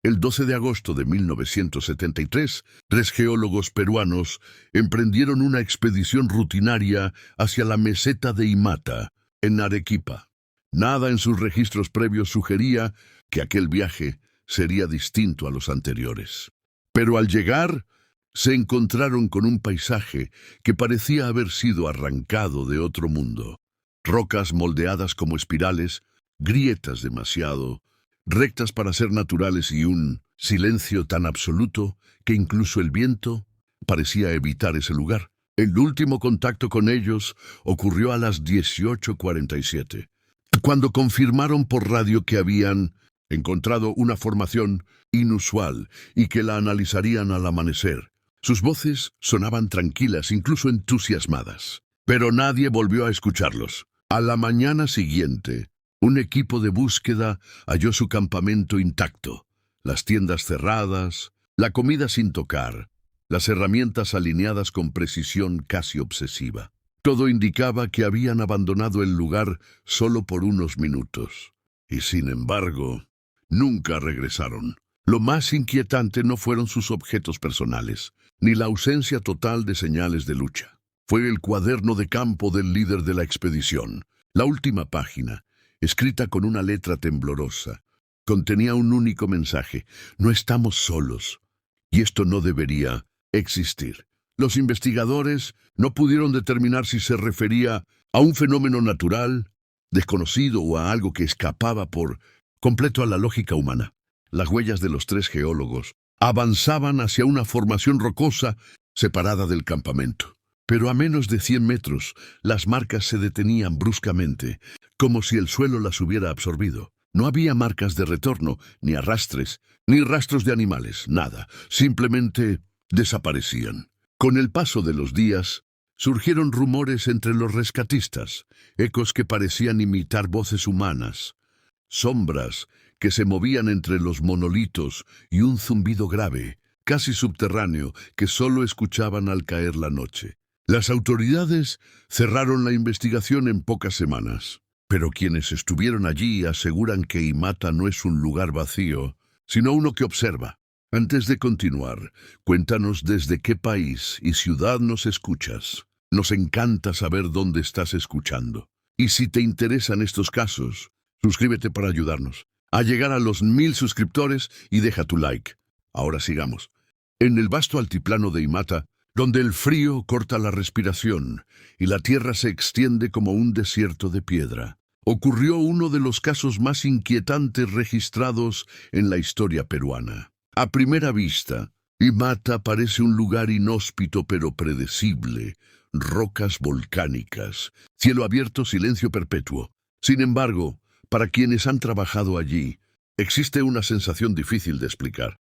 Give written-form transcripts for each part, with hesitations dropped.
El 12 de agosto de 1973, 3 geólogos peruanos emprendieron una expedición rutinaria hacia la meseta de Imata, en Arequipa. Nada en sus registros previos sugería que aquel viaje sería distinto a los anteriores. Pero al llegar, se encontraron con un paisaje que parecía haber sido arrancado de otro mundo. Rocas moldeadas como espirales, grietas demasiado rectas para ser naturales y un silencio tan absoluto que incluso el viento parecía evitar ese lugar. El último contacto con ellos ocurrió a las 18:47, cuando confirmaron por radio que habían encontrado una formación inusual y que la analizarían al amanecer. Sus voces sonaban tranquilas, incluso entusiasmadas, pero nadie volvió a escucharlos. A la mañana siguiente, un equipo de búsqueda halló su campamento intacto, las tiendas cerradas, la comida sin tocar, las herramientas alineadas con precisión casi obsesiva. Todo indicaba que habían abandonado el lugar solo por unos minutos. Y sin embargo, nunca regresaron. Lo más inquietante no fueron sus objetos personales, ni la ausencia total de señales de lucha. Fue el cuaderno de campo del líder de la expedición. La última página, escrita con una letra temblorosa, contenía un único mensaje: no estamos solos, y esto no debería existir. Los investigadores no pudieron determinar si se refería a un fenómeno natural, desconocido o a algo que escapaba por completo a la lógica humana. Las huellas de los 3 geólogos avanzaban hacia una formación rocosa separada del campamento. Pero a menos de 100 metros, las marcas se detenían bruscamente, como si el suelo las hubiera absorbido. No había marcas de retorno, ni arrastres, ni rastros de animales, nada. Simplemente desaparecían. Con el paso de los días, surgieron rumores entre los rescatistas, ecos que parecían imitar voces humanas, sombras que se movían entre los monolitos y un zumbido grave, casi subterráneo, que solo escuchaban al caer la noche. Las autoridades cerraron la investigación en pocas semanas, pero quienes estuvieron allí aseguran que Imata no es un lugar vacío, sino uno que observa. Antes de continuar, cuéntanos desde qué país y ciudad nos escuchas. Nos encanta saber dónde estás escuchando. Y si te interesan estos casos, suscríbete para ayudarnos a llegar a los 1000 suscriptores y deja tu like. Ahora sigamos. En el vasto altiplano de Imata, donde el frío corta la respiración y la tierra se extiende como un desierto de piedra, ocurrió uno de los casos más inquietantes registrados en la historia peruana. A primera vista, Imata parece un lugar inhóspito pero predecible, rocas volcánicas, cielo abierto, silencio perpetuo. Sin embargo, para quienes han trabajado allí, existe una sensación difícil de explicar.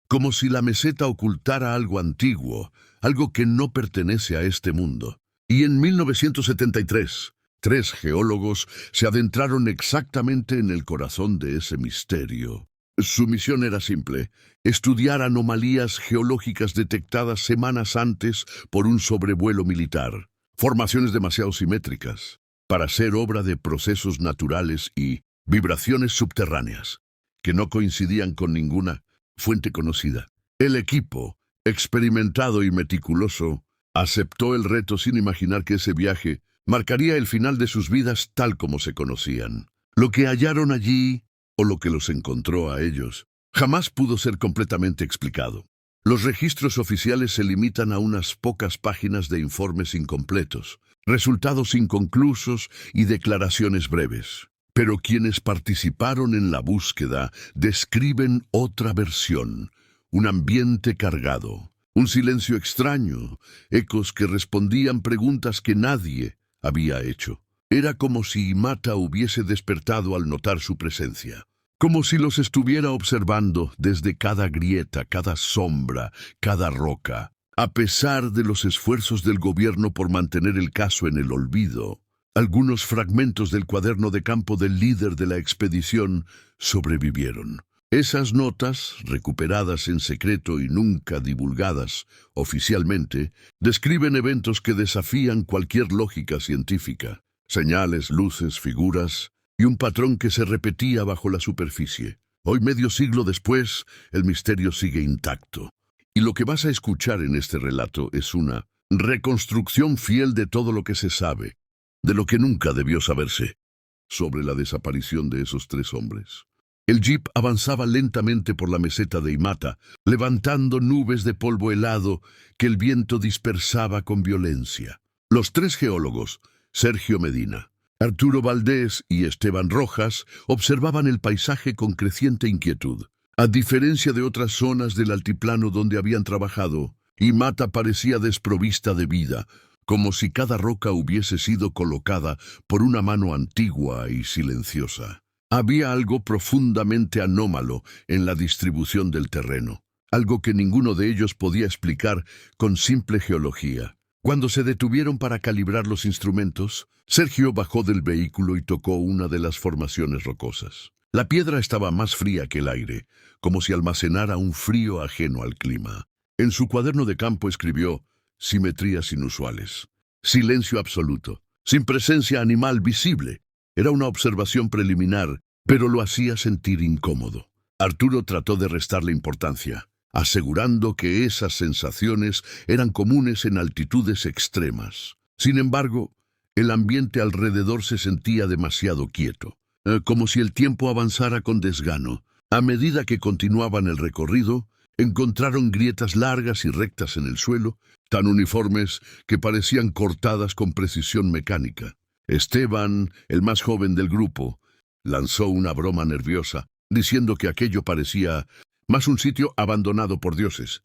Como si la meseta ocultara algo antiguo, algo que no pertenece a este mundo. Y en 1973, 3 geólogos se adentraron exactamente en el corazón de ese misterio. Su misión era simple: estudiar anomalías geológicas detectadas semanas antes por un sobrevuelo militar. Formaciones demasiado simétricas para ser obra de procesos naturales y vibraciones subterráneas que no coincidían con ninguna fuente conocida. El equipo, experimentado y meticuloso, aceptó el reto sin imaginar que ese viaje marcaría el final de sus vidas tal como se conocían. Lo que hallaron allí, o lo que los encontró a ellos, jamás pudo ser completamente explicado. Los registros oficiales se limitan a unas pocas páginas de informes incompletos, resultados inconclusos y declaraciones breves. Pero quienes participaron en la búsqueda describen otra versión: un ambiente cargado, un silencio extraño, ecos que respondían preguntas que nadie había hecho. Era como si Imata hubiese despertado al notar su presencia, como si los estuviera observando desde cada grieta, cada sombra, cada roca. A pesar de los esfuerzos del gobierno por mantener el caso en el olvido, algunos fragmentos del cuaderno de campo del líder de la expedición sobrevivieron. Esas notas, recuperadas en secreto y nunca divulgadas oficialmente, describen eventos que desafían cualquier lógica científica. Señales, luces, figuras y un patrón que se repetía bajo la superficie. Hoy, medio siglo después, el misterio sigue intacto. Y lo que vas a escuchar en este relato es una reconstrucción fiel de todo lo que se sabe, de lo que nunca debió saberse, sobre la desaparición de esos 3 hombres. El jeep avanzaba lentamente por la meseta de Imata, levantando nubes de polvo helado que el viento dispersaba con violencia. Los 3 geólogos, Sergio Medina, Arturo Valdés y Esteban Rojas, observaban el paisaje con creciente inquietud. A diferencia de otras zonas del altiplano donde habían trabajado, Imata parecía desprovista de vida, como si cada roca hubiese sido colocada por una mano antigua y silenciosa. Había algo profundamente anómalo en la distribución del terreno, algo que ninguno de ellos podía explicar con simple geología. Cuando se detuvieron para calibrar los instrumentos, Sergio bajó del vehículo y tocó una de las formaciones rocosas. La piedra estaba más fría que el aire, como si almacenara un frío ajeno al clima. En su cuaderno de campo escribió: simetrías inusuales, silencio absoluto, sin presencia animal visible. Era una observación preliminar, pero lo hacía sentir incómodo. Arturo trató de restarle importancia, asegurando que esas sensaciones eran comunes en altitudes extremas. Sin embargo, el ambiente alrededor se sentía demasiado quieto, como si el tiempo avanzara con desgano. A medida que continuaban el recorrido, encontraron grietas largas y rectas en el suelo, tan uniformes que parecían cortadas con precisión mecánica. Esteban, el más joven del grupo, lanzó una broma nerviosa, diciendo que aquello parecía más un sitio abandonado por dioses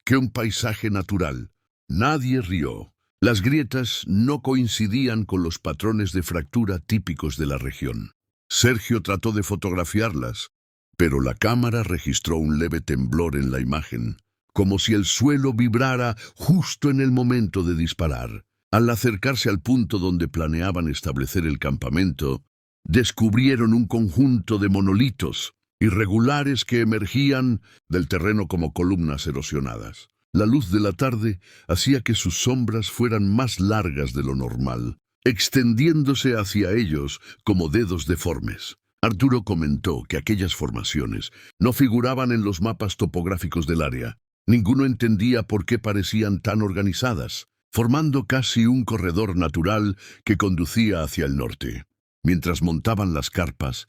que un paisaje natural. Nadie rió. Las grietas no coincidían con los patrones de fractura típicos de la región. Sergio trató de fotografiarlas, pero la cámara registró un leve temblor en la imagen, como si el suelo vibrara justo en el momento de disparar. Al acercarse al punto donde planeaban establecer el campamento, descubrieron un conjunto de monolitos irregulares que emergían del terreno como columnas erosionadas. La luz de la tarde hacía que sus sombras fueran más largas de lo normal, extendiéndose hacia ellos como dedos deformes. Arturo comentó que aquellas formaciones no figuraban en los mapas topográficos del área. Ninguno entendía por qué parecían tan organizadas, formando casi un corredor natural que conducía hacia el norte. Mientras montaban las carpas,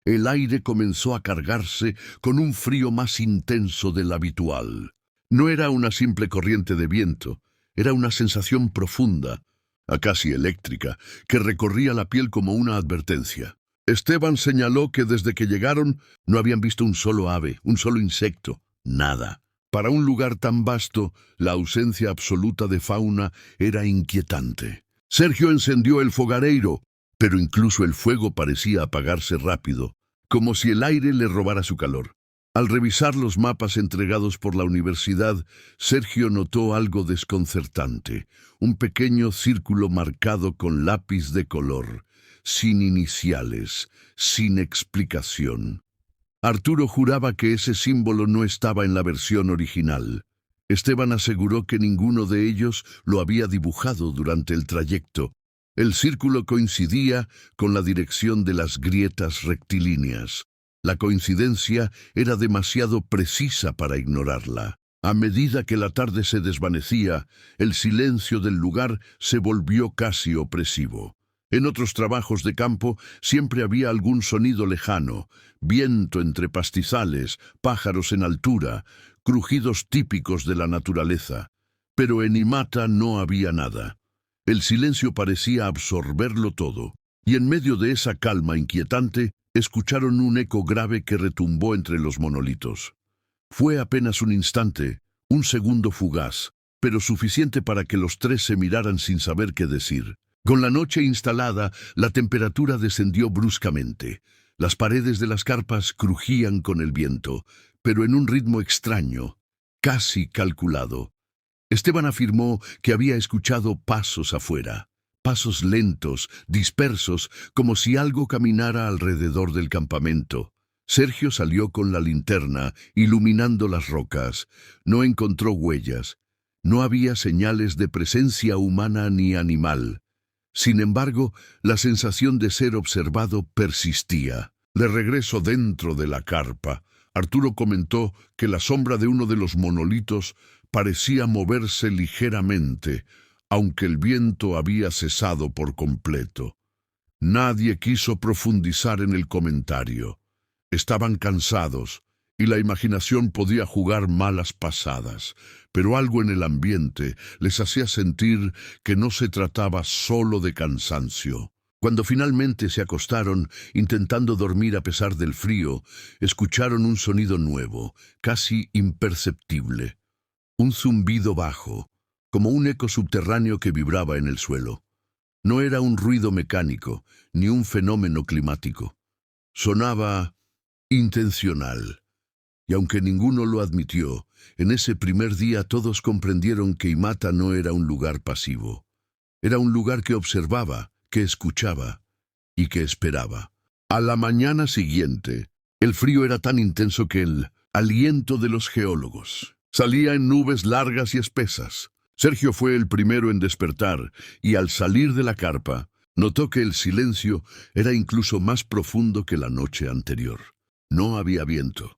el aire comenzó a cargarse con un frío más intenso del habitual. No era una simple corriente de viento, era una sensación profunda, casi eléctrica, que recorría la piel como una advertencia. Esteban señaló que desde que llegaron no habían visto un solo ave, un solo insecto, nada. Para un lugar tan vasto, la ausencia absoluta de fauna era inquietante. Sergio encendió el fogareiro, pero incluso el fuego parecía apagarse rápido, como si el aire le robara su calor. Al revisar los mapas entregados por la universidad, Sergio notó algo desconcertante, un pequeño círculo marcado con lápiz de color, sin iniciales, sin explicación. Arturo juraba que ese símbolo no estaba en la versión original. Esteban aseguró que ninguno de ellos lo había dibujado durante el trayecto. El círculo coincidía con la dirección de las grietas rectilíneas. La coincidencia era demasiado precisa para ignorarla. A medida que la tarde se desvanecía, el silencio del lugar se volvió casi opresivo. En otros trabajos de campo siempre había algún sonido lejano, viento entre pastizales, pájaros en altura, crujidos típicos de la naturaleza. Pero en Imata no había nada. El silencio parecía absorberlo todo, y en medio de esa calma inquietante, escucharon un eco grave que retumbó entre los monolitos. Fue apenas un instante, un segundo fugaz, pero suficiente para que los 3 se miraran sin saber qué decir. Con la noche instalada, la temperatura descendió bruscamente. Las paredes de las carpas crujían con el viento, pero en un ritmo extraño, casi calculado. Esteban afirmó que había escuchado pasos afuera, pasos lentos, dispersos, como si algo caminara alrededor del campamento. Sergio salió con la linterna, iluminando las rocas. No encontró huellas. No había señales de presencia humana ni animal. Sin embargo, la sensación de ser observado persistía. De regreso dentro de la carpa, Arturo comentó que la sombra de uno de los monolitos parecía moverse ligeramente, aunque el viento había cesado por completo. Nadie quiso profundizar en el comentario. Estaban cansados y la imaginación podía jugar malas pasadas, pero algo en el ambiente les hacía sentir que no se trataba solo de cansancio. Cuando finalmente se acostaron, intentando dormir a pesar del frío, escucharon un sonido nuevo, casi imperceptible. Un zumbido bajo, como un eco subterráneo que vibraba en el suelo. No era un ruido mecánico, ni un fenómeno climático. Sonaba intencional. Y aunque ninguno lo admitió, en ese primer día todos comprendieron que Imata no era un lugar pasivo. Era un lugar que observaba, que escuchaba y que esperaba. A la mañana siguiente, el frío era tan intenso que el aliento de los geólogos salía en nubes largas y espesas. Sergio fue el primero en despertar y al salir de la carpa, notó que el silencio era incluso más profundo que la noche anterior. No había viento,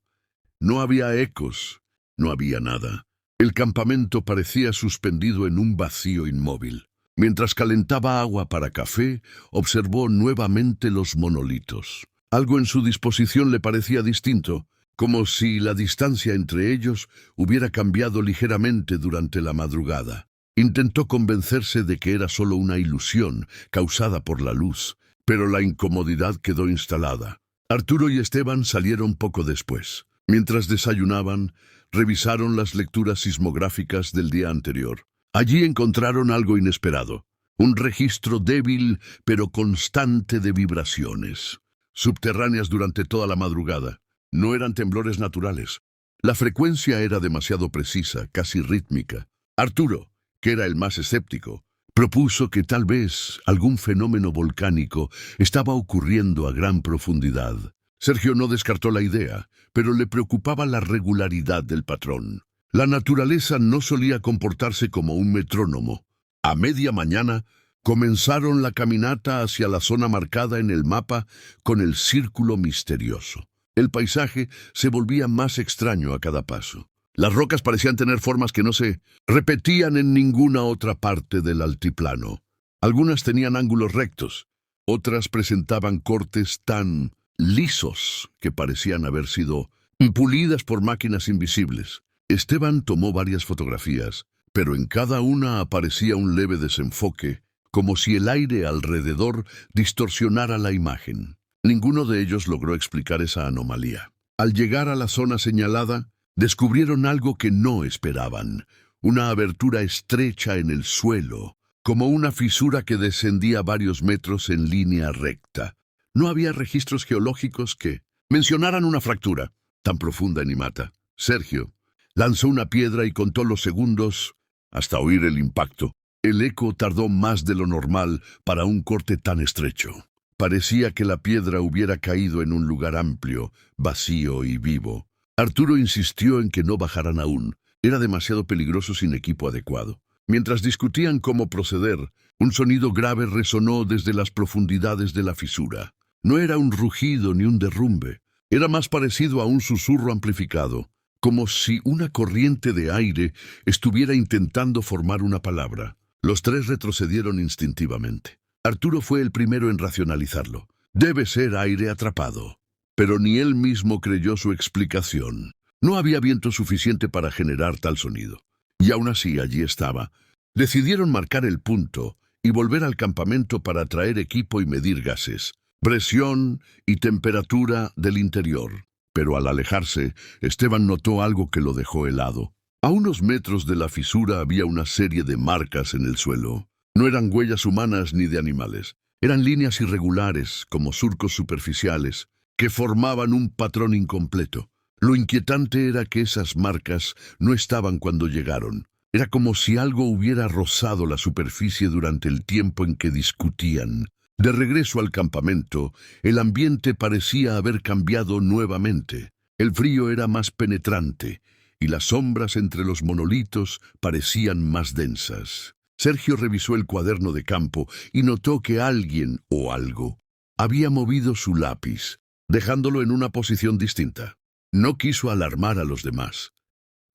no había ecos, no había nada. El campamento parecía suspendido en un vacío inmóvil. Mientras calentaba agua para café, observó nuevamente los monolitos. Algo en su disposición le parecía distinto, como si la distancia entre ellos hubiera cambiado ligeramente durante la madrugada. Intentó convencerse de que era solo una ilusión causada por la luz, pero la incomodidad quedó instalada. Arturo y Esteban salieron poco después. Mientras desayunaban, revisaron las lecturas sismográficas del día anterior. Allí encontraron algo inesperado, un registro débil pero constante de vibraciones, subterráneas durante toda la madrugada. No eran temblores naturales. La frecuencia era demasiado precisa, casi rítmica. Arturo, que era el más escéptico, propuso que tal vez algún fenómeno volcánico estaba ocurriendo a gran profundidad. Sergio no descartó la idea, pero le preocupaba la regularidad del patrón. La naturaleza no solía comportarse como un metrónomo. A media mañana, comenzaron la caminata hacia la zona marcada en el mapa con el círculo misterioso. El paisaje se volvía más extraño a cada paso. Las rocas parecían tener formas que no se repetían en ninguna otra parte del altiplano. Algunas tenían ángulos rectos, otras presentaban cortes tan lisos que parecían haber sido pulidas por máquinas invisibles. Esteban tomó varias fotografías, pero en cada una aparecía un leve desenfoque, como si el aire alrededor distorsionara la imagen. Ninguno de ellos logró explicar esa anomalía. Al llegar a la zona señalada, descubrieron algo que no esperaban, una abertura estrecha en el suelo, como una fisura que descendía varios metros en línea recta. No había registros geológicos que mencionaran una fractura tan profunda en Imata. Sergio lanzó una piedra y contó los segundos hasta oír el impacto. El eco tardó más de lo normal para un corte tan estrecho. Parecía que la piedra hubiera caído en un lugar amplio, vacío y vivo. Arturo insistió en que no bajaran aún. Era demasiado peligroso sin equipo adecuado. Mientras discutían cómo proceder, un sonido grave resonó desde las profundidades de la fisura. No era un rugido ni un derrumbe. Era más parecido a un susurro amplificado, como si una corriente de aire estuviera intentando formar una palabra. Los tres retrocedieron instintivamente. Arturo fue el primero en racionalizarlo. Debe ser aire atrapado. Pero ni él mismo creyó su explicación. No había viento suficiente para generar tal sonido. Y aún así allí estaba. Decidieron marcar el punto y volver al campamento para traer equipo y medir gases, presión y temperatura del interior. Pero al alejarse, Esteban notó algo que lo dejó helado. A unos metros de la fisura había una serie de marcas en el suelo. No eran huellas humanas ni de animales. Eran líneas irregulares, como surcos superficiales, que formaban un patrón incompleto. Lo inquietante era que esas marcas no estaban cuando llegaron. Era como si algo hubiera rozado la superficie durante el tiempo en que discutían. De regreso al campamento, el ambiente parecía haber cambiado nuevamente. El frío era más penetrante, y las sombras entre los monolitos parecían más densas. Sergio revisó el cuaderno de campo y notó que alguien o algo había movido su lápiz. dejándolo en una posición distinta. No quiso alarmar a los demás,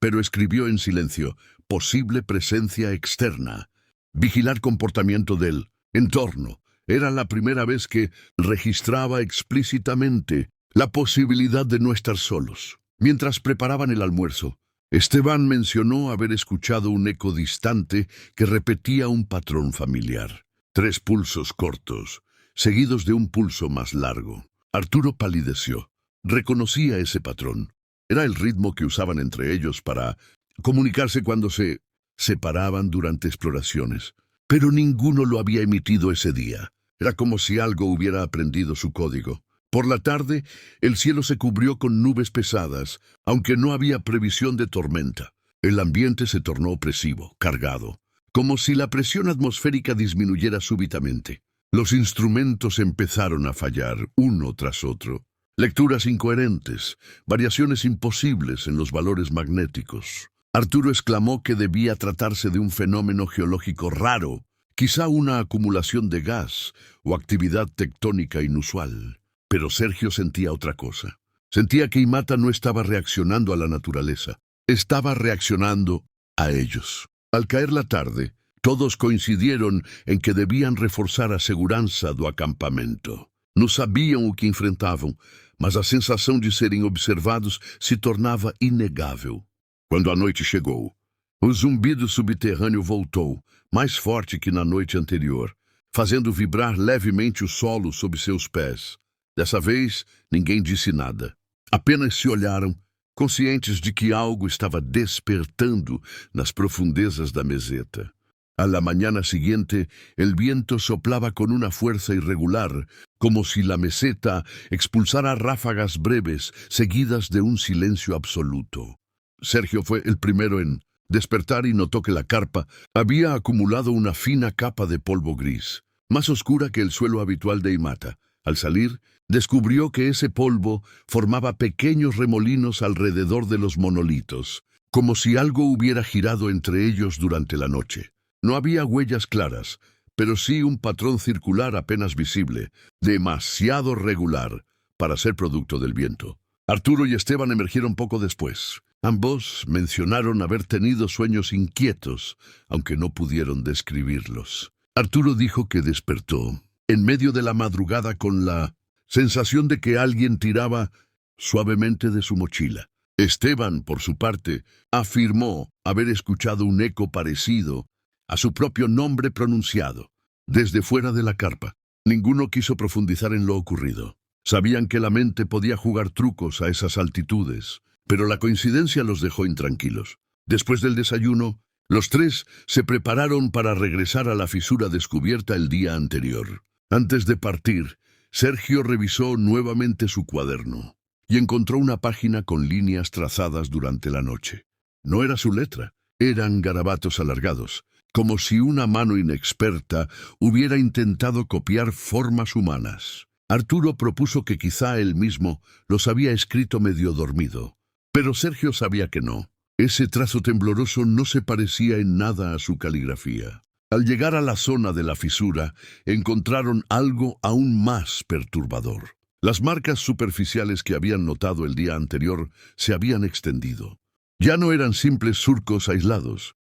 pero escribió en silencio: posible presencia externa. Vigilar comportamiento del entorno. Era la primera vez que registraba explícitamente la posibilidad de no estar solos. Mientras preparaban el almuerzo, Esteban mencionó haber escuchado un eco distante que repetía un patrón familiar. 3 pulsos cortos, seguidos de un pulso más largo. Arturo palideció. Reconocía ese patrón. Era el ritmo que usaban entre ellos para comunicarse cuando se separaban durante exploraciones. Pero ninguno lo había emitido ese día. Era como si algo hubiera aprendido su código. Por la tarde, el cielo se cubrió con nubes pesadas, aunque no había previsión de tormenta. El ambiente se tornó opresivo, cargado, como si la presión atmosférica disminuyera súbitamente. Los instrumentos empezaron a fallar, uno tras otro. Lecturas incoherentes, variaciones imposibles en los valores magnéticos. Arturo exclamó que debía tratarse de un fenómeno geológico raro, quizá una acumulación de gas o actividad tectónica inusual. Pero Sergio sentía otra cosa. Sentía que Imata no estaba reaccionando a la naturaleza, estaba reaccionando a ellos. Al caer la tarde, todos coincidieron en que debían reforçar a segurança do acampamento. Não sabiam o que enfrentavam, mas a sensação de serem observados se tornava inegável. Quando a noite chegou, o zumbido subterrâneo voltou, mais forte que na noite anterior, fazendo vibrar levemente o solo sob seus pés. Dessa vez, ninguém disse nada. Apenas se olharam, conscientes de que algo estava despertando nas profundezas da meseta. A la mañana siguiente, el viento soplaba con una fuerza irregular, como si la meseta expulsara ráfagas breves, seguidas de un silencio absoluto. Sergio fue el primero en despertar y notó que la carpa había acumulado una fina capa de polvo gris, más oscura que el suelo habitual de Imata. Al salir, descubrió que ese polvo formaba pequeños remolinos alrededor de los monolitos, como si algo hubiera girado entre ellos durante la noche. No había huellas claras, pero sí un patrón circular apenas visible, demasiado regular para ser producto del viento. Arturo y Esteban emergieron poco después. Ambos mencionaron haber tenido sueños inquietos, aunque no pudieron describirlos. Arturo dijo que despertó en medio de la madrugada con la sensación de que alguien tiraba suavemente de su mochila. Esteban, por su parte, afirmó haber escuchado un eco parecido a su propio nombre pronunciado, desde fuera de la carpa. Ninguno quiso profundizar en lo ocurrido. Sabían que la mente podía jugar trucos a esas altitudes, pero la coincidencia los dejó intranquilos. Después del desayuno, los tres se prepararon para regresar a la fisura descubierta el día anterior. Antes de partir, Sergio revisó nuevamente su cuaderno y encontró una página con líneas trazadas durante la noche. No era su letra, eran garabatos alargados, como si una mano inexperta hubiera intentado copiar formas humanas. Arturo propuso que quizá él mismo los había escrito medio dormido, pero Sergio sabía que no. Ese trazo tembloroso no se parecía en nada a su caligrafía. Al llegar a la zona de la fisura, encontraron algo aún más perturbador. Las marcas superficiales que habían notado el día anterior se habían extendido. Ya no eran simples surcos aislados.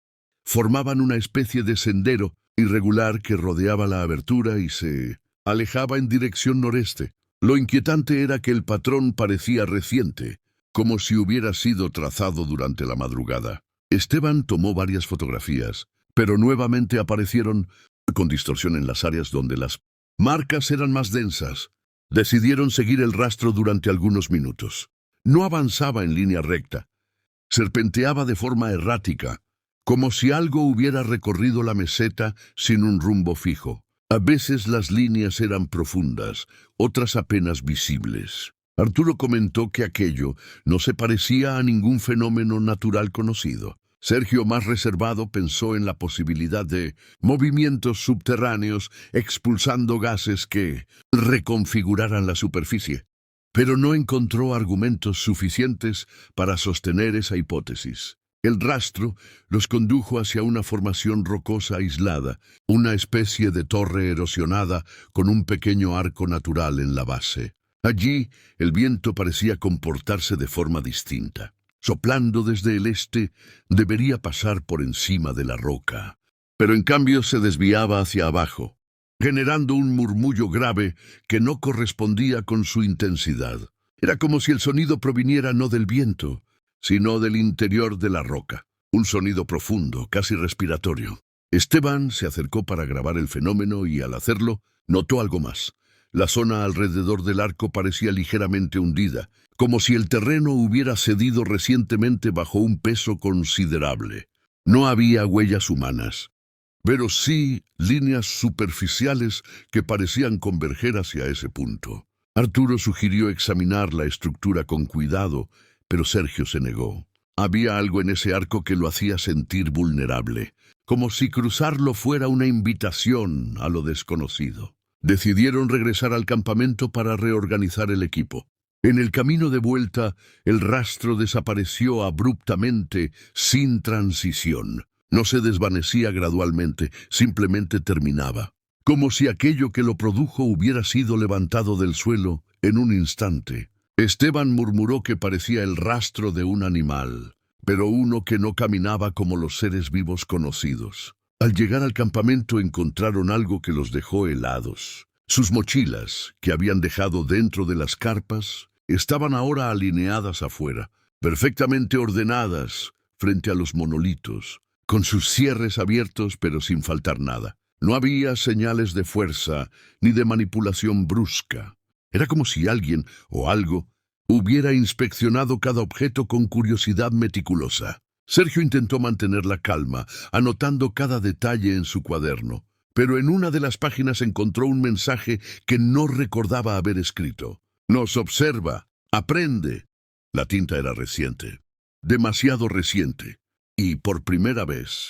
Formaban una especie de sendero irregular que rodeaba la abertura y se alejaba en dirección noreste. Lo inquietante era que el patrón parecía reciente, como si hubiera sido trazado durante la madrugada. Esteban tomó varias fotografías, pero nuevamente aparecieron con distorsión en las áreas donde las marcas eran más densas. Decidieron seguir el rastro durante algunos minutos. No avanzaba en línea recta. Serpenteaba de forma errática, como si algo hubiera recorrido la meseta sin un rumbo fijo. A veces las líneas eran profundas, otras apenas visibles. Arturo comentó que aquello no se parecía a ningún fenómeno natural conocido. Sergio, más reservado, pensó en la posibilidad de movimientos subterráneos expulsando gases que reconfiguraran la superficie, pero no encontró argumentos suficientes para sostener esa hipótesis. El rastro los condujo hacia una formación rocosa aislada, una especie de torre erosionada con un pequeño arco natural en la base. Allí el viento parecía comportarse de forma distinta. Soplando desde el este, debería pasar por encima de la roca, pero en cambio se desviaba hacia abajo, generando un murmullo grave que no correspondía con su intensidad. Era como si el sonido proviniera no del viento, sino del interior de la roca. Un sonido profundo, casi respiratorio. Esteban se acercó para grabar el fenómeno y al hacerlo, notó algo más. La zona alrededor del arco parecía ligeramente hundida, como si el terreno hubiera cedido recientemente bajo un peso considerable. No había huellas humanas, pero sí líneas superficiales que parecían converger hacia ese punto. Arturo sugirió examinar la estructura con cuidado, pero Sergio se negó. Había algo en ese arco que lo hacía sentir vulnerable, como si cruzarlo fuera una invitación a lo desconocido. Decidieron regresar al campamento para reorganizar el equipo. En el camino de vuelta, el rastro desapareció abruptamente, sin transición. No se desvanecía gradualmente, simplemente terminaba. Como si aquello que lo produjo hubiera sido levantado del suelo en un instante. Esteban murmuró que parecía el rastro de un animal, pero uno que no caminaba como los seres vivos conocidos. Al llegar al campamento encontraron algo que los dejó helados. Sus mochilas, que habían dejado dentro de las carpas, estaban ahora alineadas afuera, perfectamente ordenadas frente a los monolitos, con sus cierres abiertos pero sin faltar nada. No había señales de fuerza ni de manipulación brusca. Era como si alguien o algo hubiera inspeccionado cada objeto con curiosidad meticulosa. Sergio intentó mantener la calma, anotando cada detalle en su cuaderno, pero en una de las páginas encontró un mensaje que no recordaba haber escrito. Nos observa, aprende. La tinta era reciente, demasiado reciente, y por primera vez,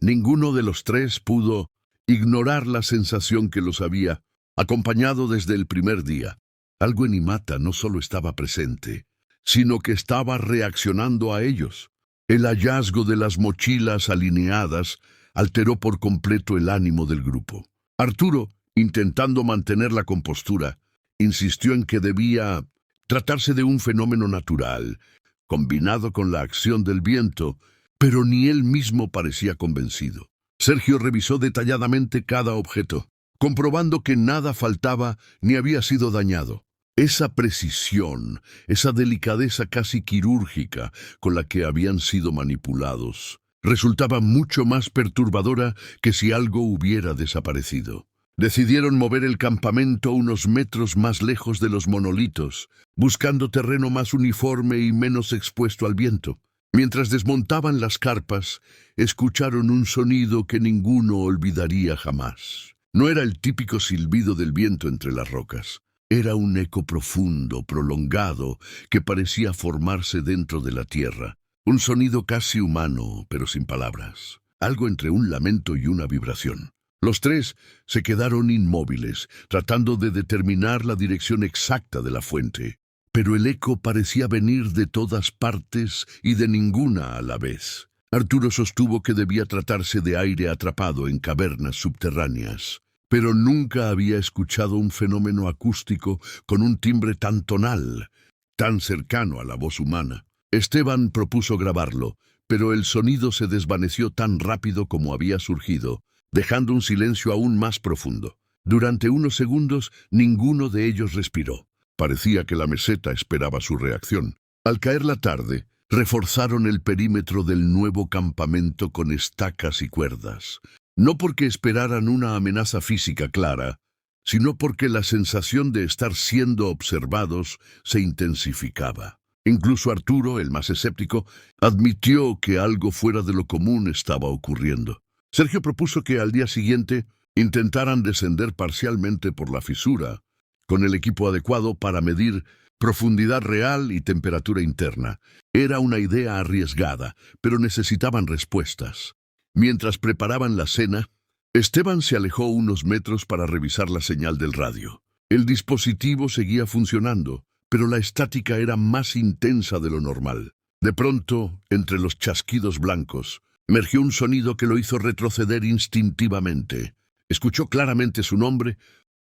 ninguno de los tres pudo ignorar la sensación que los había acompañado desde el primer día. Algo en Imata no solo estaba presente, sino que estaba reaccionando a ellos. El hallazgo de las mochilas alineadas alteró por completo el ánimo del grupo. Arturo, intentando mantener la compostura, insistió en que debía tratarse de un fenómeno natural, combinado con la acción del viento, pero ni él mismo parecía convencido. Sergio revisó detalladamente cada objeto, comprobando que nada faltaba ni había sido dañado. Esa precisión, esa delicadeza casi quirúrgica con la que habían sido manipulados, resultaba mucho más perturbadora que si algo hubiera desaparecido. Decidieron mover el campamento unos metros más lejos de los monolitos, buscando terreno más uniforme y menos expuesto al viento. Mientras desmontaban las carpas, escucharon un sonido que ninguno olvidaría jamás. No era el típico silbido del viento entre las rocas. Era un eco profundo, prolongado, que parecía formarse dentro de la tierra. Un sonido casi humano, pero sin palabras. Algo entre un lamento y una vibración. Los tres se quedaron inmóviles, tratando de determinar la dirección exacta de la fuente. Pero el eco parecía venir de todas partes y de ninguna a la vez. Arturo sostuvo que debía tratarse de aire atrapado en cavernas subterráneas, pero nunca había escuchado un fenómeno acústico con un timbre tan tonal, tan cercano a la voz humana. Esteban propuso grabarlo, pero el sonido se desvaneció tan rápido como había surgido, dejando un silencio aún más profundo. Durante unos segundos, ninguno de ellos respiró. Parecía que la meseta esperaba su reacción. Al caer la tarde, reforzaron el perímetro del nuevo campamento con estacas y cuerdas. No porque esperaran una amenaza física clara, sino porque la sensación de estar siendo observados se intensificaba. Incluso Arturo, el más escéptico, admitió que algo fuera de lo común estaba ocurriendo. Sergio propuso que al día siguiente intentaran descender parcialmente por la fisura, con el equipo adecuado para medir profundidad real y temperatura interna. Era una idea arriesgada, pero necesitaban respuestas. Mientras preparaban la cena, Esteban se alejó unos metros para revisar la señal del radio. El dispositivo seguía funcionando, pero la estática era más intensa de lo normal. De pronto, entre los chasquidos blancos, emergió un sonido que lo hizo retroceder instintivamente. Escuchó claramente su nombre,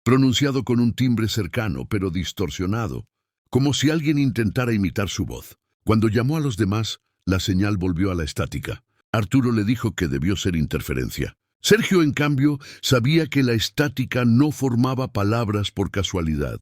pronunciado con un timbre cercano pero distorsionado, como si alguien intentara imitar su voz. Cuando llamó a los demás, la señal volvió a la estática. Arturo le dijo que debió ser interferencia. Sergio, en cambio, sabía que la estática no formaba palabras por casualidad.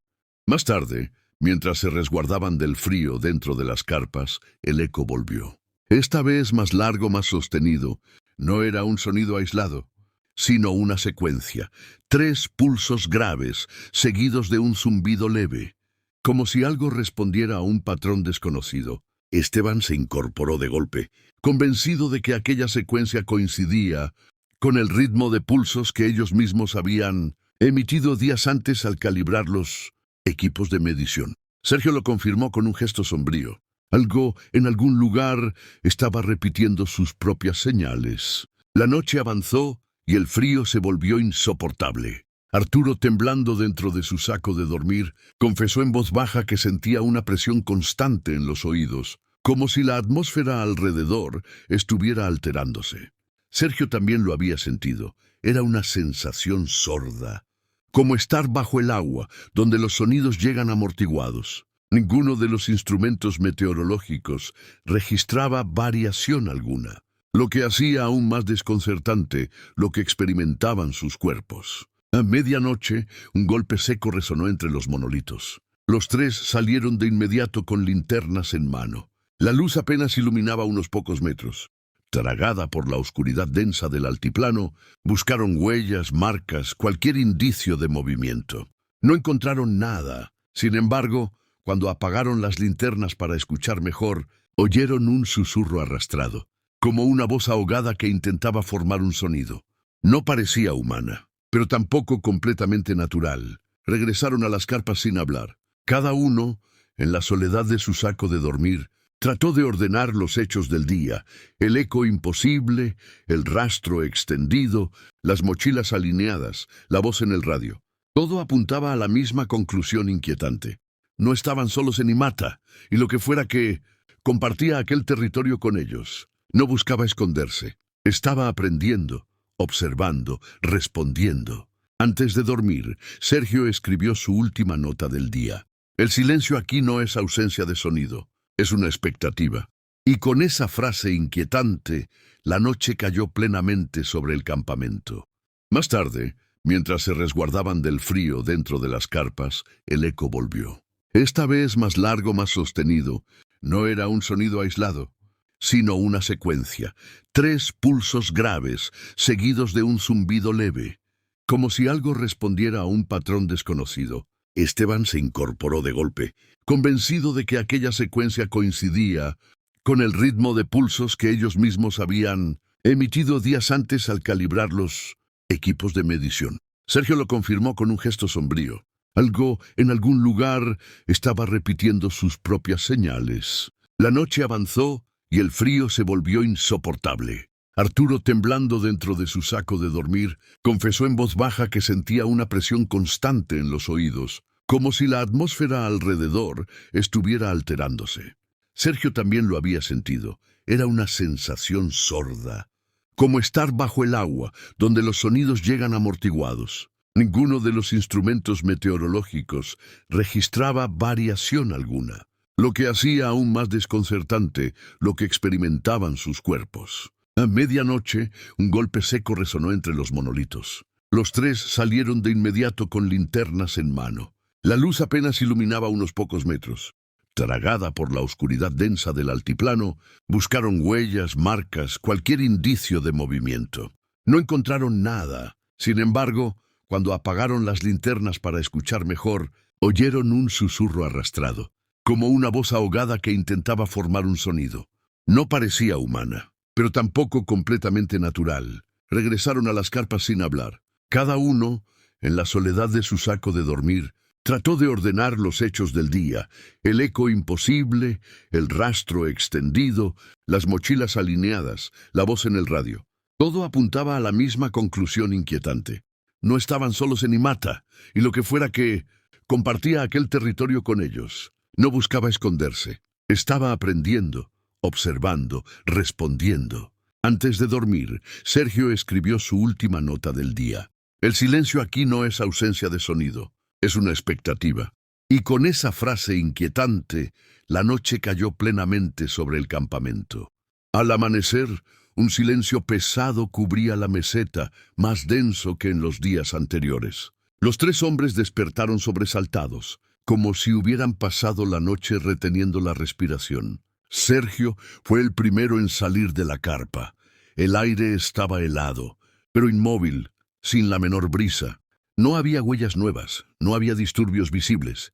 Más tarde, mientras se resguardaban del frío dentro de las carpas, el eco volvió. Esta vez más largo, más sostenido. No era un sonido aislado, sino una secuencia. 3 pulsos graves, seguidos de un zumbido leve, como si algo respondiera a un patrón desconocido. Esteban se incorporó de golpe, convencido de que aquella secuencia coincidía con el ritmo de pulsos que ellos mismos habían emitido días antes al calibrar los equipos de medición. Sergio lo confirmó con un gesto sombrío. Algo en algún lugar estaba repitiendo sus propias señales. La noche avanzó y el frío se volvió insoportable. Arturo, temblando dentro de su saco de dormir, confesó en voz baja que sentía una presión constante en los oídos, como si la atmósfera alrededor estuviera alterándose. Sergio también lo había sentido. Era una sensación sorda, como estar bajo el agua, donde los sonidos llegan amortiguados. Ninguno de los instrumentos meteorológicos registraba variación alguna, lo que hacía aún más desconcertante lo que experimentaban sus cuerpos. A medianoche, un golpe seco resonó entre los monolitos. Los 3 salieron de inmediato con linternas en mano. La luz apenas iluminaba unos pocos metros. Tragada por la oscuridad densa del altiplano, buscaron huellas, marcas, cualquier indicio de movimiento. No encontraron nada. Sin embargo, cuando apagaron las linternas para escuchar mejor, oyeron un susurro arrastrado, como una voz ahogada que intentaba formar un sonido. No parecía humana, pero tampoco completamente natural. Regresaron a las carpas sin hablar. Cada uno, en la soledad de su saco de dormir, trató de ordenar los hechos del día: el eco imposible, el rastro extendido, las mochilas alineadas, la voz en el radio. Todo apuntaba a la misma conclusión inquietante. No estaban solos en Imata, y lo que fuera que compartía aquel territorio con ellos. No buscaba esconderse. Estaba aprendiendo, observando, respondiendo. Antes de dormir, Sergio escribió su última nota del día. El silencio aquí no es ausencia de sonido, es una expectativa. Y con esa frase inquietante, la noche cayó plenamente sobre el campamento. Más tarde, mientras se resguardaban del frío dentro de las carpas, el eco volvió. Esta vez más largo, más sostenido. No era un sonido aislado, sino una secuencia. 3 pulsos graves, seguidos de un zumbido leve, como si algo respondiera a un patrón desconocido. Esteban se incorporó de golpe, convencido de que aquella secuencia coincidía con el ritmo de pulsos que ellos mismos habían emitido días antes al calibrar los equipos de medición. Sergio lo confirmó con un gesto sombrío. Algo en algún lugar estaba repitiendo sus propias señales. La noche avanzó y el frío se volvió insoportable. Arturo, temblando dentro de su saco de dormir, confesó en voz baja que sentía una presión constante en los oídos, como si la atmósfera alrededor estuviera alterándose. Sergio también lo había sentido. Era una sensación sorda, como estar bajo el agua, donde los sonidos llegan amortiguados. Ninguno de los instrumentos meteorológicos registraba variación alguna, lo que hacía aún más desconcertante lo que experimentaban sus cuerpos. A medianoche, un golpe seco resonó entre los monolitos. Los 3 salieron de inmediato con linternas en mano. La luz apenas iluminaba unos pocos metros. Tragada por la oscuridad densa del altiplano, buscaron huellas, marcas, cualquier indicio de movimiento. No encontraron nada. Sin embargo, cuando apagaron las linternas para escuchar mejor, oyeron un susurro arrastrado, como una voz ahogada que intentaba formar un sonido. No parecía humana, pero tampoco completamente natural. Regresaron a las carpas sin hablar. Cada uno, en la soledad de su saco de dormir, trató de ordenar los hechos del día: el eco imposible, el rastro extendido, las mochilas alineadas, la voz en el radio. Todo apuntaba a la misma conclusión inquietante. No estaban solos en Imata, y lo que fuera que compartía aquel territorio con ellos. No buscaba esconderse. Estaba aprendiendo, observando, respondiendo. Antes de dormir, Sergio escribió su última nota del día. El silencio aquí no es ausencia de sonido, es una expectativa. Y con esa frase inquietante, la noche cayó plenamente sobre el campamento. Al amanecer, un silencio pesado cubría la meseta, más denso que en los días anteriores. Los tres hombres despertaron sobresaltados, como si hubieran pasado la noche reteniendo la respiración. Sergio fue el primero en salir de la carpa. El aire estaba helado, pero inmóvil, sin la menor brisa. No había huellas nuevas, no había disturbios visibles.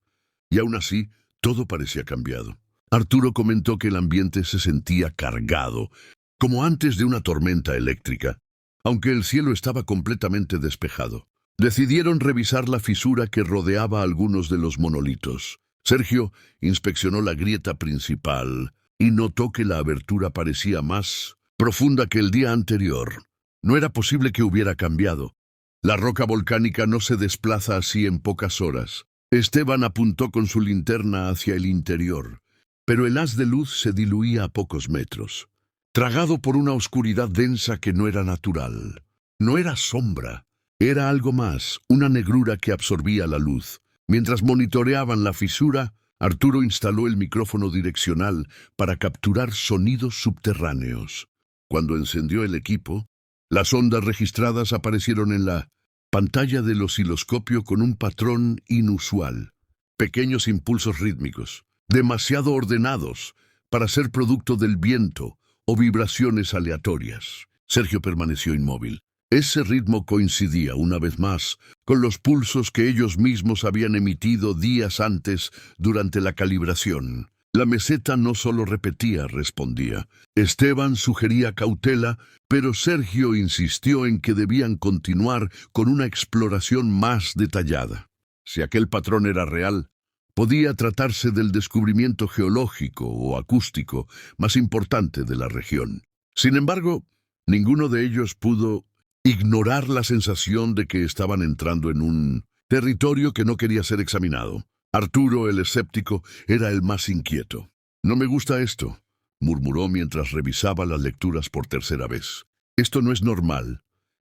Y aún así, todo parecía cambiado. Arturo comentó que el ambiente se sentía cargado, como antes de una tormenta eléctrica, aunque el cielo estaba completamente despejado. Decidieron revisar la fisura que rodeaba algunos de los monolitos. Sergio inspeccionó la grieta principal y notó que la abertura parecía más profunda que el día anterior. No era posible que hubiera cambiado. La roca volcánica no se desplaza así en pocas horas. Esteban apuntó con su linterna hacia el interior, pero el haz de luz se diluía a pocos metros, tragado por una oscuridad densa que no era natural. No era sombra, era algo más, una negrura que absorbía la luz. Mientras monitoreaban la fisura, Arturo instaló el micrófono direccional para capturar sonidos subterráneos. Cuando encendió el equipo, las ondas registradas aparecieron en la pantalla del osciloscopio con un patrón inusual. Pequeños impulsos rítmicos, demasiado ordenados para ser producto del viento o vibraciones aleatorias. Sergio permaneció inmóvil. Ese ritmo coincidía, una vez más, con los pulsos que ellos mismos habían emitido días antes durante la calibración. La meseta no solo repetía, respondía. Esteban sugería cautela, pero Sergio insistió en que debían continuar con una exploración más detallada. Si aquel patrón era real, podía tratarse del descubrimiento geológico o acústico más importante de la región. Sin embargo, ninguno de ellos pudo ignorar la sensación de que estaban entrando en un territorio que no quería ser examinado. Arturo, el escéptico, era el más inquieto. «No me gusta esto», murmuró mientras revisaba las lecturas por tercera vez. «Esto no es normal,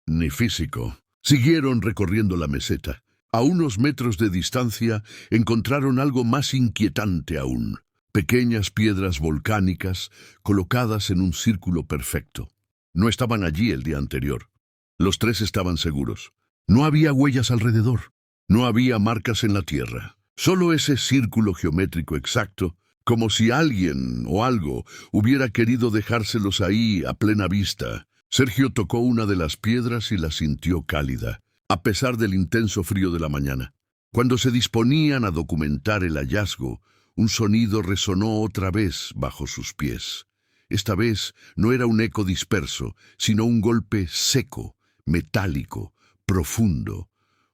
ni físico». Siguieron recorriendo la meseta. A unos metros de distancia encontraron algo más inquietante aún. Pequeñas piedras volcánicas colocadas en un círculo perfecto. No estaban allí el día anterior. Los tres estaban seguros. No había huellas alrededor. No había marcas en la tierra. Solo ese círculo geométrico exacto, como si alguien o algo hubiera querido dejárselos ahí a plena vista. Sergio tocó una de las piedras y la sintió cálida, a pesar del intenso frío de la mañana. Cuando se disponían a documentar el hallazgo, un sonido resonó otra vez bajo sus pies. Esta vez no era un eco disperso, sino un golpe seco, metálico, profundo.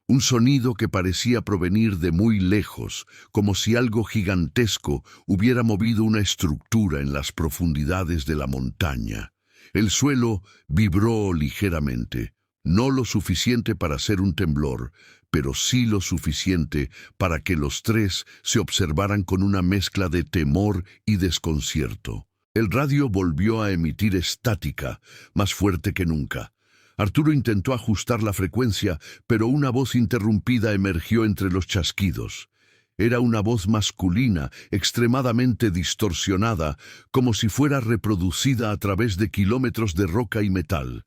Un sonido que parecía provenir de muy lejos, como si algo gigantesco hubiera movido una estructura en las profundidades de la montaña. El suelo vibró ligeramente, no lo suficiente para hacer un temblor, pero sí lo suficiente para que los tres se observaran con una mezcla de temor y desconcierto. El radio volvió a emitir estática, más fuerte que nunca. Arturo intentó ajustar la frecuencia, pero una voz interrumpida emergió entre los chasquidos. Era una voz masculina, extremadamente distorsionada, como si fuera reproducida a través de kilómetros de roca y metal.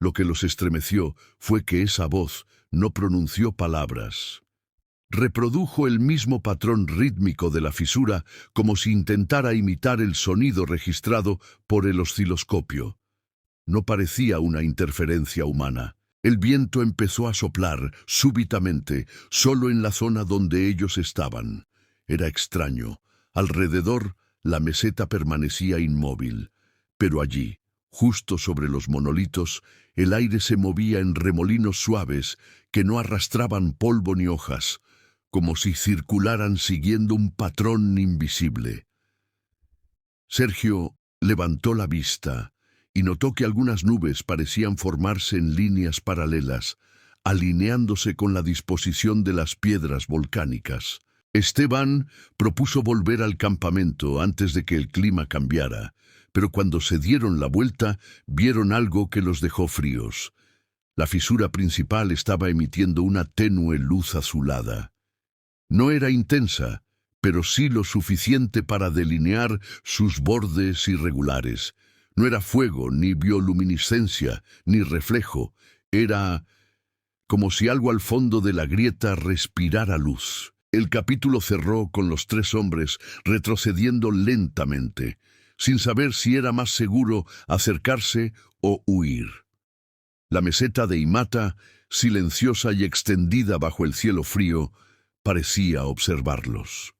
Lo que los estremeció fue que esa voz no pronunció palabras. Reprodujo el mismo patrón rítmico de la fisura, como si intentara imitar el sonido registrado por el osciloscopio. No parecía una interferencia humana. El viento empezó a soplar, súbitamente, solo en la zona donde ellos estaban. Era extraño. Alrededor, la meseta permanecía inmóvil. Pero allí, justo sobre los monolitos, el aire se movía en remolinos suaves que no arrastraban polvo ni hojas, como si circularan siguiendo un patrón invisible. Sergio levantó la vista y notó que algunas nubes parecían formarse en líneas paralelas, alineándose con la disposición de las piedras volcánicas. Esteban propuso volver al campamento antes de que el clima cambiara, pero cuando se dieron la vuelta, vieron algo que los dejó fríos. La fisura principal estaba emitiendo una tenue luz azulada. No era intensa, pero sí lo suficiente para delinear sus bordes irregulares. No era fuego, ni bioluminiscencia, ni reflejo. Era como si algo al fondo de la grieta respirara luz. El capítulo cerró con los tres hombres retrocediendo lentamente, sin saber si era más seguro acercarse o huir. La meseta de Imata, silenciosa y extendida bajo el cielo frío, parecía observarlos.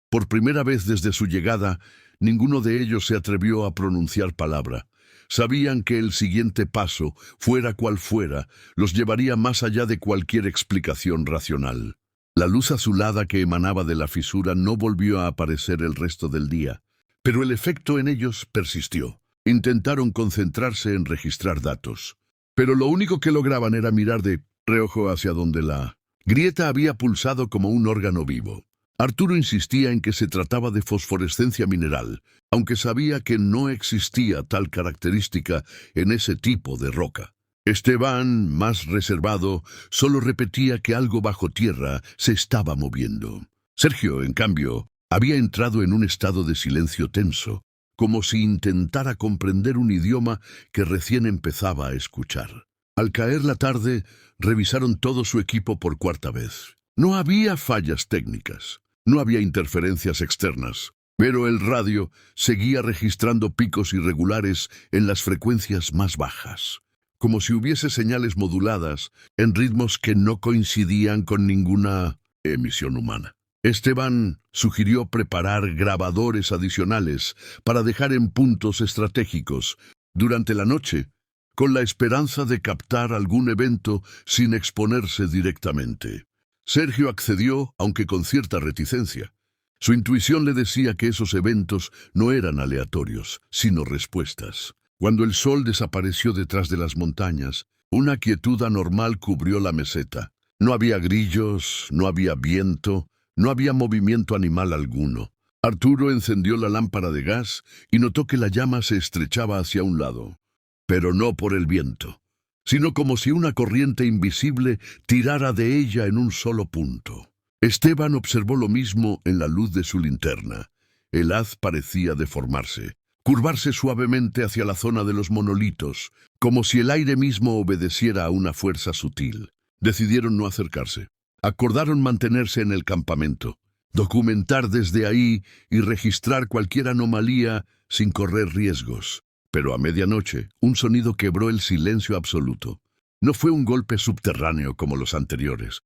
Por primera vez desde su llegada, ninguno de ellos se atrevió a pronunciar palabra. Sabían que el siguiente paso, fuera cual fuera, los llevaría más allá de cualquier explicación racional. La luz azulada que emanaba de la fisura no volvió a aparecer el resto del día, pero el efecto en ellos persistió. Intentaron concentrarse en registrar datos, pero lo único que lograban era mirar de reojo hacia donde la grieta había pulsado como un órgano vivo. Arturo insistía en que se trataba de fosforescencia mineral, aunque sabía que no existía tal característica en ese tipo de roca. Esteban, más reservado, solo repetía que algo bajo tierra se estaba moviendo. Sergio, en cambio, había entrado en un estado de silencio tenso, como si intentara comprender un idioma que recién empezaba a escuchar. Al caer la tarde, revisaron todo su equipo por cuarta vez. No había fallas técnicas, no había interferencias externas, pero el radio seguía registrando picos irregulares en las frecuencias más bajas, como si hubiese señales moduladas en ritmos que no coincidían con ninguna emisión humana. Esteban sugirió preparar grabadores adicionales para dejar en puntos estratégicos durante la noche, con la esperanza de captar algún evento sin exponerse directamente. Sergio accedió, aunque con cierta reticencia. Su intuición le decía que esos eventos no eran aleatorios, sino respuestas. Cuando el sol desapareció detrás de las montañas, una quietud anormal cubrió la meseta. No había grillos, no había viento, no había movimiento animal alguno. Arturo encendió la lámpara de gas y notó que la llama se estrechaba hacia un lado, pero no por el viento, sino como si una corriente invisible tirara de ella en un solo punto. Esteban observó lo mismo en la luz de su linterna. El haz parecía deformarse, curvarse suavemente hacia la zona de los monolitos, como si el aire mismo obedeciera a una fuerza sutil. Decidieron no acercarse. Acordaron mantenerse en el campamento, documentar desde ahí y registrar cualquier anomalía sin correr riesgos. Pero a medianoche, un sonido quebró el silencio absoluto. No fue un golpe subterráneo como los anteriores,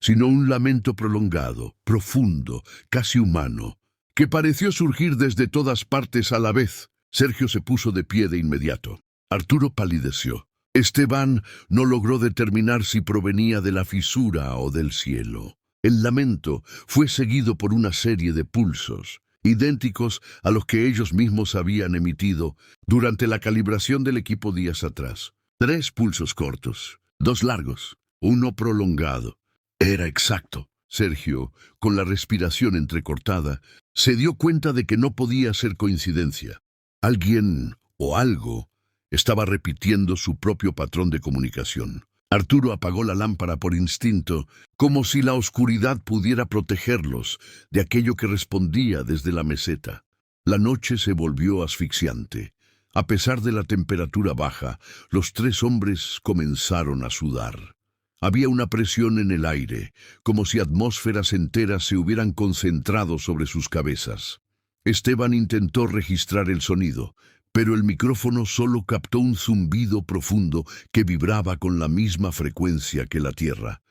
sino un lamento prolongado, profundo, casi humano, que pareció surgir desde todas partes a la vez. Sergio se puso de pie de inmediato. Arturo palideció. Esteban no logró determinar si provenía de la fisura o del cielo. El lamento fue seguido por una serie de pulsos, idénticos a los que ellos mismos habían emitido durante la calibración del equipo días atrás. 3 pulsos cortos, 2 largos, 1 prolongado. Era exacto. Sergio, con la respiración entrecortada, se dio cuenta de que no podía ser coincidencia. Alguien o algo estaba repitiendo su propio patrón de comunicación. Arturo apagó la lámpara por instinto, como si la oscuridad pudiera protegerlos de aquello que respondía desde la meseta. La noche se volvió asfixiante. A pesar de la temperatura baja, los 3 hombres comenzaron a sudar. Había una presión en el aire, como si atmósferas enteras se hubieran concentrado sobre sus cabezas. Esteban intentó registrar el sonido, pero el micrófono solo captó un zumbido profundo que vibraba con la misma frecuencia que la tierra.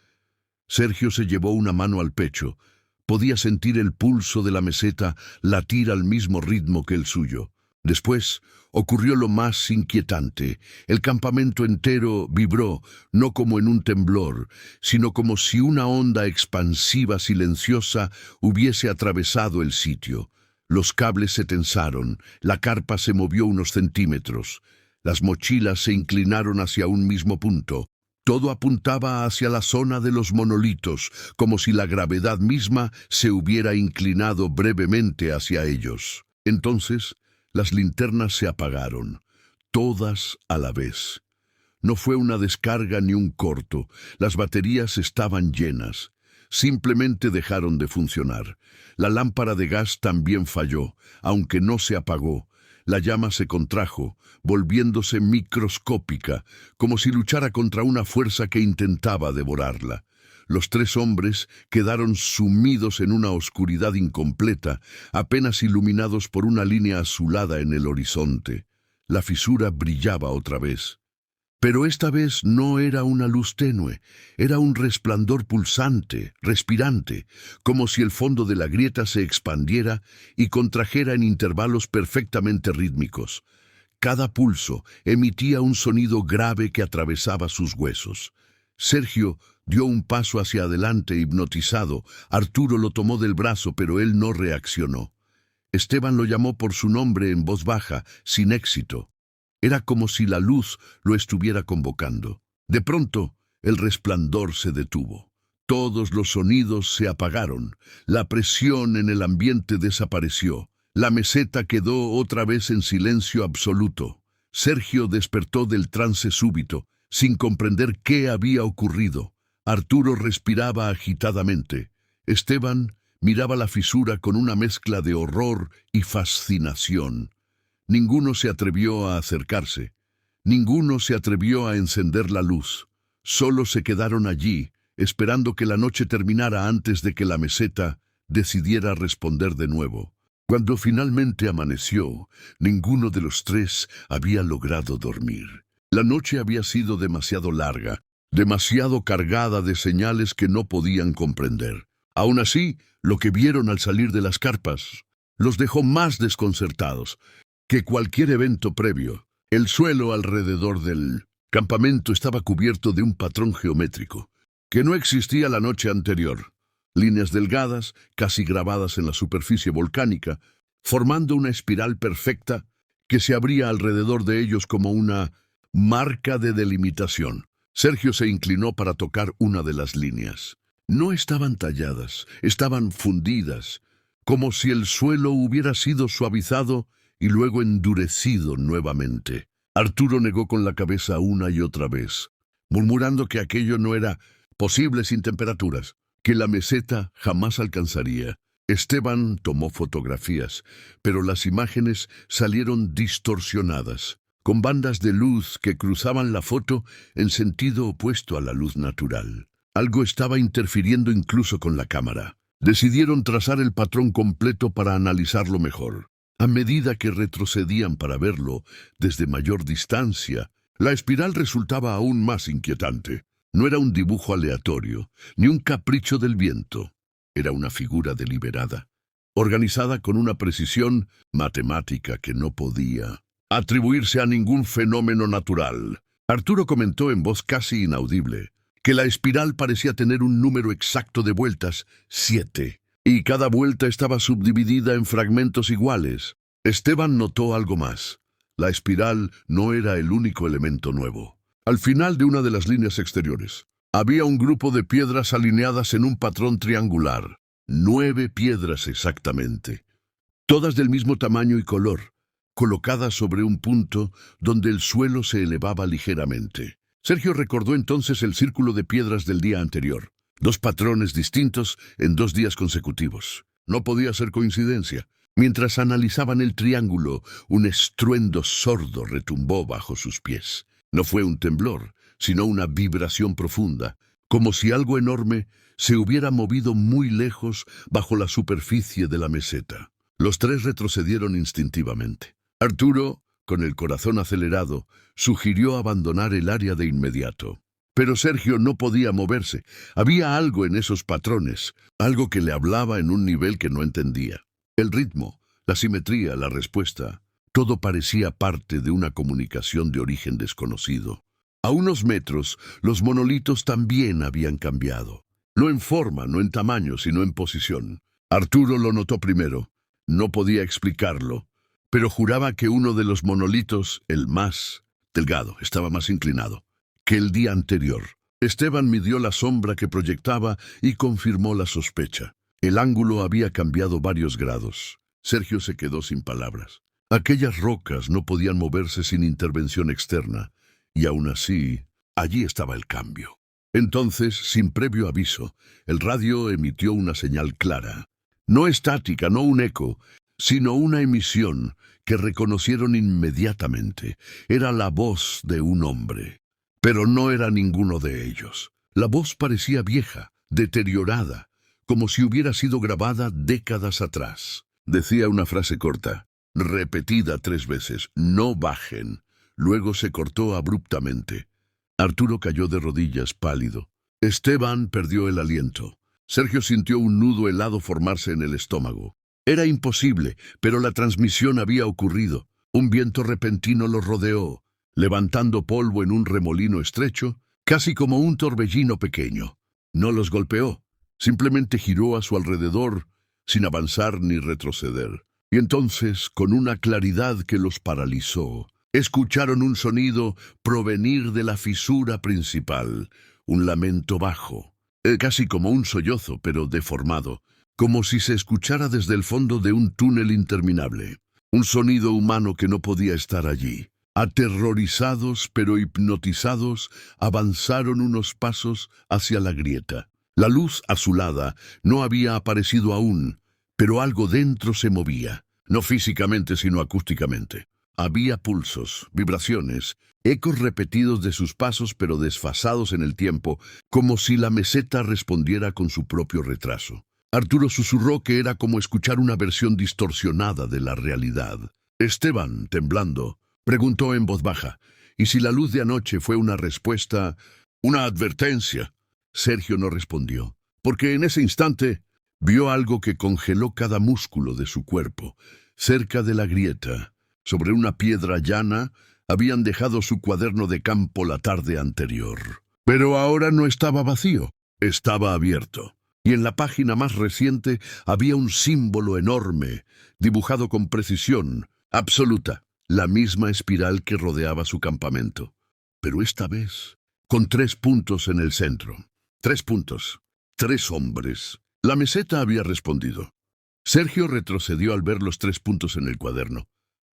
Sergio se llevó una mano al pecho. Podía sentir el pulso de la meseta latir al mismo ritmo que el suyo. Después ocurrió lo más inquietante. El campamento entero vibró, no como en un temblor, sino como si una onda expansiva silenciosa hubiese atravesado el sitio. Los cables se tensaron, la carpa se movió unos centímetros, las mochilas se inclinaron hacia un mismo punto. Todo apuntaba hacia la zona de los monolitos, como si la gravedad misma se hubiera inclinado brevemente hacia ellos. Entonces, las linternas se apagaron, todas a la vez. No fue una descarga ni un corto. Las baterías estaban llenas. Simplemente dejaron de funcionar. La lámpara de gas también falló, aunque no se apagó. La llama se contrajo, volviéndose microscópica, como si luchara contra una fuerza que intentaba devorarla. Los tres hombres quedaron sumidos en una oscuridad incompleta, apenas iluminados por una línea azulada en el horizonte. La fisura brillaba otra vez. Pero esta vez no era una luz tenue, era un resplandor pulsante, respirante, como si el fondo de la grieta se expandiera y contrajera en intervalos perfectamente rítmicos. Cada pulso emitía un sonido grave que atravesaba sus huesos. Sergio dio un paso hacia adelante hipnotizado. Arturo lo tomó del brazo, pero él no reaccionó. Esteban lo llamó por su nombre en voz baja, sin éxito. Era como si la luz lo estuviera convocando. De pronto, el resplandor se detuvo. Todos los sonidos se apagaron. La presión en el ambiente desapareció. La meseta quedó otra vez en silencio absoluto. Sergio despertó del trance súbito, sin comprender qué había ocurrido. Arturo respiraba agitadamente. Esteban miraba la fisura con una mezcla de horror y fascinación. Ninguno se atrevió a acercarse. Ninguno se atrevió a encender la luz. Solo se quedaron allí, esperando que la noche terminara antes de que la meseta decidiera responder de nuevo. Cuando finalmente amaneció, ninguno de los tres había logrado dormir. La noche había sido demasiado larga, demasiado cargada de señales que no podían comprender. Aún así, lo que vieron al salir de las carpas los dejó más desconcertados que cualquier evento previo. El suelo alrededor del campamento estaba cubierto de un patrón geométrico que no existía la noche anterior. Líneas delgadas, casi grabadas en la superficie volcánica, formando una espiral perfecta que se abría alrededor de ellos como una marca de delimitación. Sergio se inclinó para tocar una de las líneas. No estaban talladas, estaban fundidas, como si el suelo hubiera sido suavizado y luego endurecido nuevamente. Arturo negó con la cabeza una y otra vez, murmurando que aquello no era posible sin temperaturas, que la meseta jamás alcanzaría. Esteban tomó fotografías, pero las imágenes salieron distorsionadas, con bandas de luz que cruzaban la foto en sentido opuesto a la luz natural. Algo estaba interfiriendo incluso con la cámara. Decidieron trazar el patrón completo para analizarlo mejor. A medida que retrocedían para verlo desde mayor distancia, la espiral resultaba aún más inquietante. No era un dibujo aleatorio, ni un capricho del viento. Era una figura deliberada, organizada con una precisión matemática que no podía atribuirse a ningún fenómeno natural. Arturo comentó en voz casi inaudible que la espiral parecía tener un número exacto de vueltas, 7. Y cada vuelta estaba subdividida en fragmentos iguales. Esteban notó algo más. La espiral no era el único elemento nuevo. Al final de una de las líneas exteriores, había un grupo de piedras alineadas en un patrón triangular. 9 piedras exactamente, todas del mismo tamaño y color, colocadas sobre un punto donde el suelo se elevaba ligeramente. Sergio recordó entonces el círculo de piedras del día anterior. 2 patrones distintos en 2 días consecutivos. No podía ser coincidencia. Mientras analizaban el triángulo, un estruendo sordo retumbó bajo sus pies. No fue un temblor, sino una vibración profunda, como si algo enorme se hubiera movido muy lejos bajo la superficie de la meseta. Los tres retrocedieron instintivamente. Arturo, con el corazón acelerado, sugirió abandonar el área de inmediato. Pero Sergio no podía moverse. Había algo en esos patrones, algo que le hablaba en un nivel que no entendía. El ritmo, la simetría, la respuesta, todo parecía parte de una comunicación de origen desconocido. A unos metros, los monolitos también habían cambiado. No en forma, no en tamaño, sino en posición. Arturo lo notó primero. No podía explicarlo, pero juraba que uno de los monolitos, el más delgado, estaba más inclinado que el día anterior. Esteban midió la sombra que proyectaba y confirmó la sospecha. El ángulo había cambiado varios grados. Sergio se quedó sin palabras. Aquellas rocas no podían moverse sin intervención externa. Y aún así, allí estaba el cambio. Entonces, sin previo aviso, el radio emitió una señal clara. No estática, no un eco, sino una emisión que reconocieron inmediatamente. Era la voz de un hombre. Pero no era ninguno de ellos. La voz parecía vieja, deteriorada, como si hubiera sido grabada décadas atrás. Decía una frase corta, repetida 3 veces, no bajen. Luego se cortó abruptamente. Arturo cayó de rodillas, pálido. Esteban perdió el aliento. Sergio sintió un nudo helado formarse en el estómago. Era imposible, pero la transmisión había ocurrido. Un viento repentino los rodeó, levantando polvo en un remolino estrecho, casi como un torbellino pequeño. No los golpeó, simplemente giró a su alrededor, sin avanzar ni retroceder. Y entonces, con una claridad que los paralizó, escucharon un sonido provenir de la fisura principal, un lamento bajo, casi como un sollozo, pero deformado, como si se escuchara desde el fondo de un túnel interminable. Un sonido humano que no podía estar allí. Aterrorizados pero hipnotizados, avanzaron unos pasos hacia la grieta. La luz azulada no había aparecido aún, pero algo dentro se movía, no físicamente sino acústicamente. Había pulsos, vibraciones, ecos repetidos de sus pasos pero desfasados en el tiempo, como si la meseta respondiera con su propio retraso. Arturo susurró que era como escuchar una versión distorsionada de la realidad. Esteban, temblando, preguntó en voz baja, ¿y si la luz de anoche fue una respuesta, una advertencia? Sergio no respondió, porque en ese instante vio algo que congeló cada músculo de su cuerpo. Cerca de la grieta, sobre una piedra llana, habían dejado su cuaderno de campo la tarde anterior. Pero ahora no estaba vacío, estaba abierto. Y en la página más reciente había un símbolo enorme, dibujado con precisión absoluta, la misma espiral que rodeaba su campamento. Pero esta vez, con 3 puntos en el centro. 3 puntos. 3 hombres. La meseta había respondido. Sergio retrocedió al ver los 3 puntos en el cuaderno,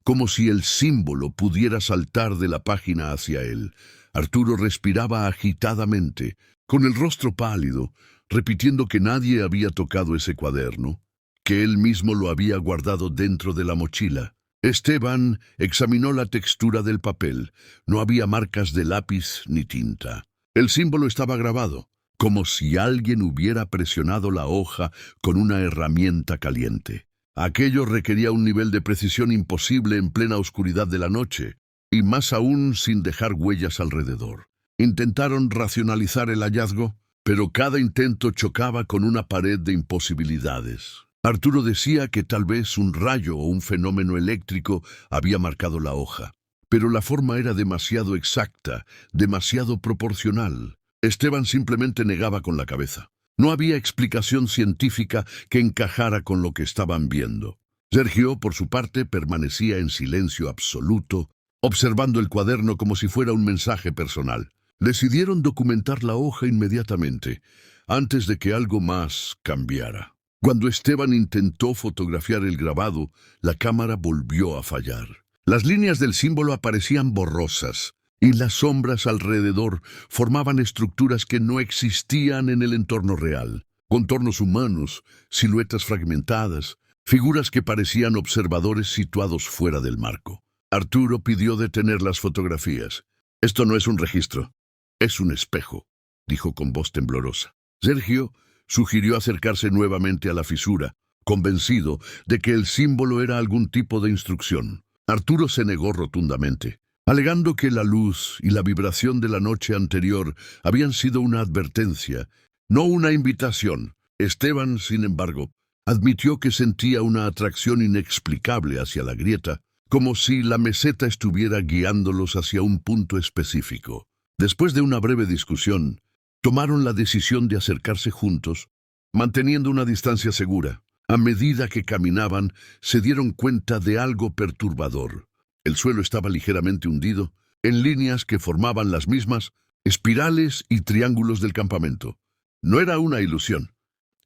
como si el símbolo pudiera saltar de la página hacia él. Arturo respiraba agitadamente, con el rostro pálido, repitiendo que nadie había tocado ese cuaderno, que él mismo lo había guardado dentro de la mochila. Esteban examinó la textura del papel. No había marcas de lápiz ni tinta. El símbolo estaba grabado, como si alguien hubiera presionado la hoja con una herramienta caliente. Aquello requería un nivel de precisión imposible en plena oscuridad de la noche, y más aún sin dejar huellas alrededor. Intentaron racionalizar el hallazgo, pero cada intento chocaba con una pared de imposibilidades. Arturo decía que tal vez un rayo o un fenómeno eléctrico había marcado la hoja, pero la forma era demasiado exacta, demasiado proporcional. Esteban simplemente negaba con la cabeza. No había explicación científica que encajara con lo que estaban viendo. Sergio, por su parte, permanecía en silencio absoluto, observando el cuaderno como si fuera un mensaje personal. Decidieron documentar la hoja inmediatamente, antes de que algo más cambiara. Cuando Esteban intentó fotografiar el grabado, la cámara volvió a fallar. Las líneas del símbolo aparecían borrosas, y las sombras alrededor formaban estructuras que no existían en el entorno real. Contornos humanos, siluetas fragmentadas, figuras que parecían observadores situados fuera del marco. Arturo pidió detener las fotografías. «Esto no es un registro. Es un espejo», dijo con voz temblorosa. Sergio sugirió acercarse nuevamente a la fisura, convencido de que el símbolo era algún tipo de instrucción. Arturo se negó rotundamente, alegando que la luz y la vibración de la noche anterior habían sido una advertencia, no una invitación. Esteban, sin embargo, admitió que sentía una atracción inexplicable hacia la grieta, como si la meseta estuviera guiándolos hacia un punto específico. Después de una breve discusión, tomaron la decisión de acercarse juntos, manteniendo una distancia segura. A medida que caminaban, se dieron cuenta de algo perturbador. El suelo estaba ligeramente hundido, en líneas que formaban las mismas espirales y triángulos del campamento. No era una ilusión.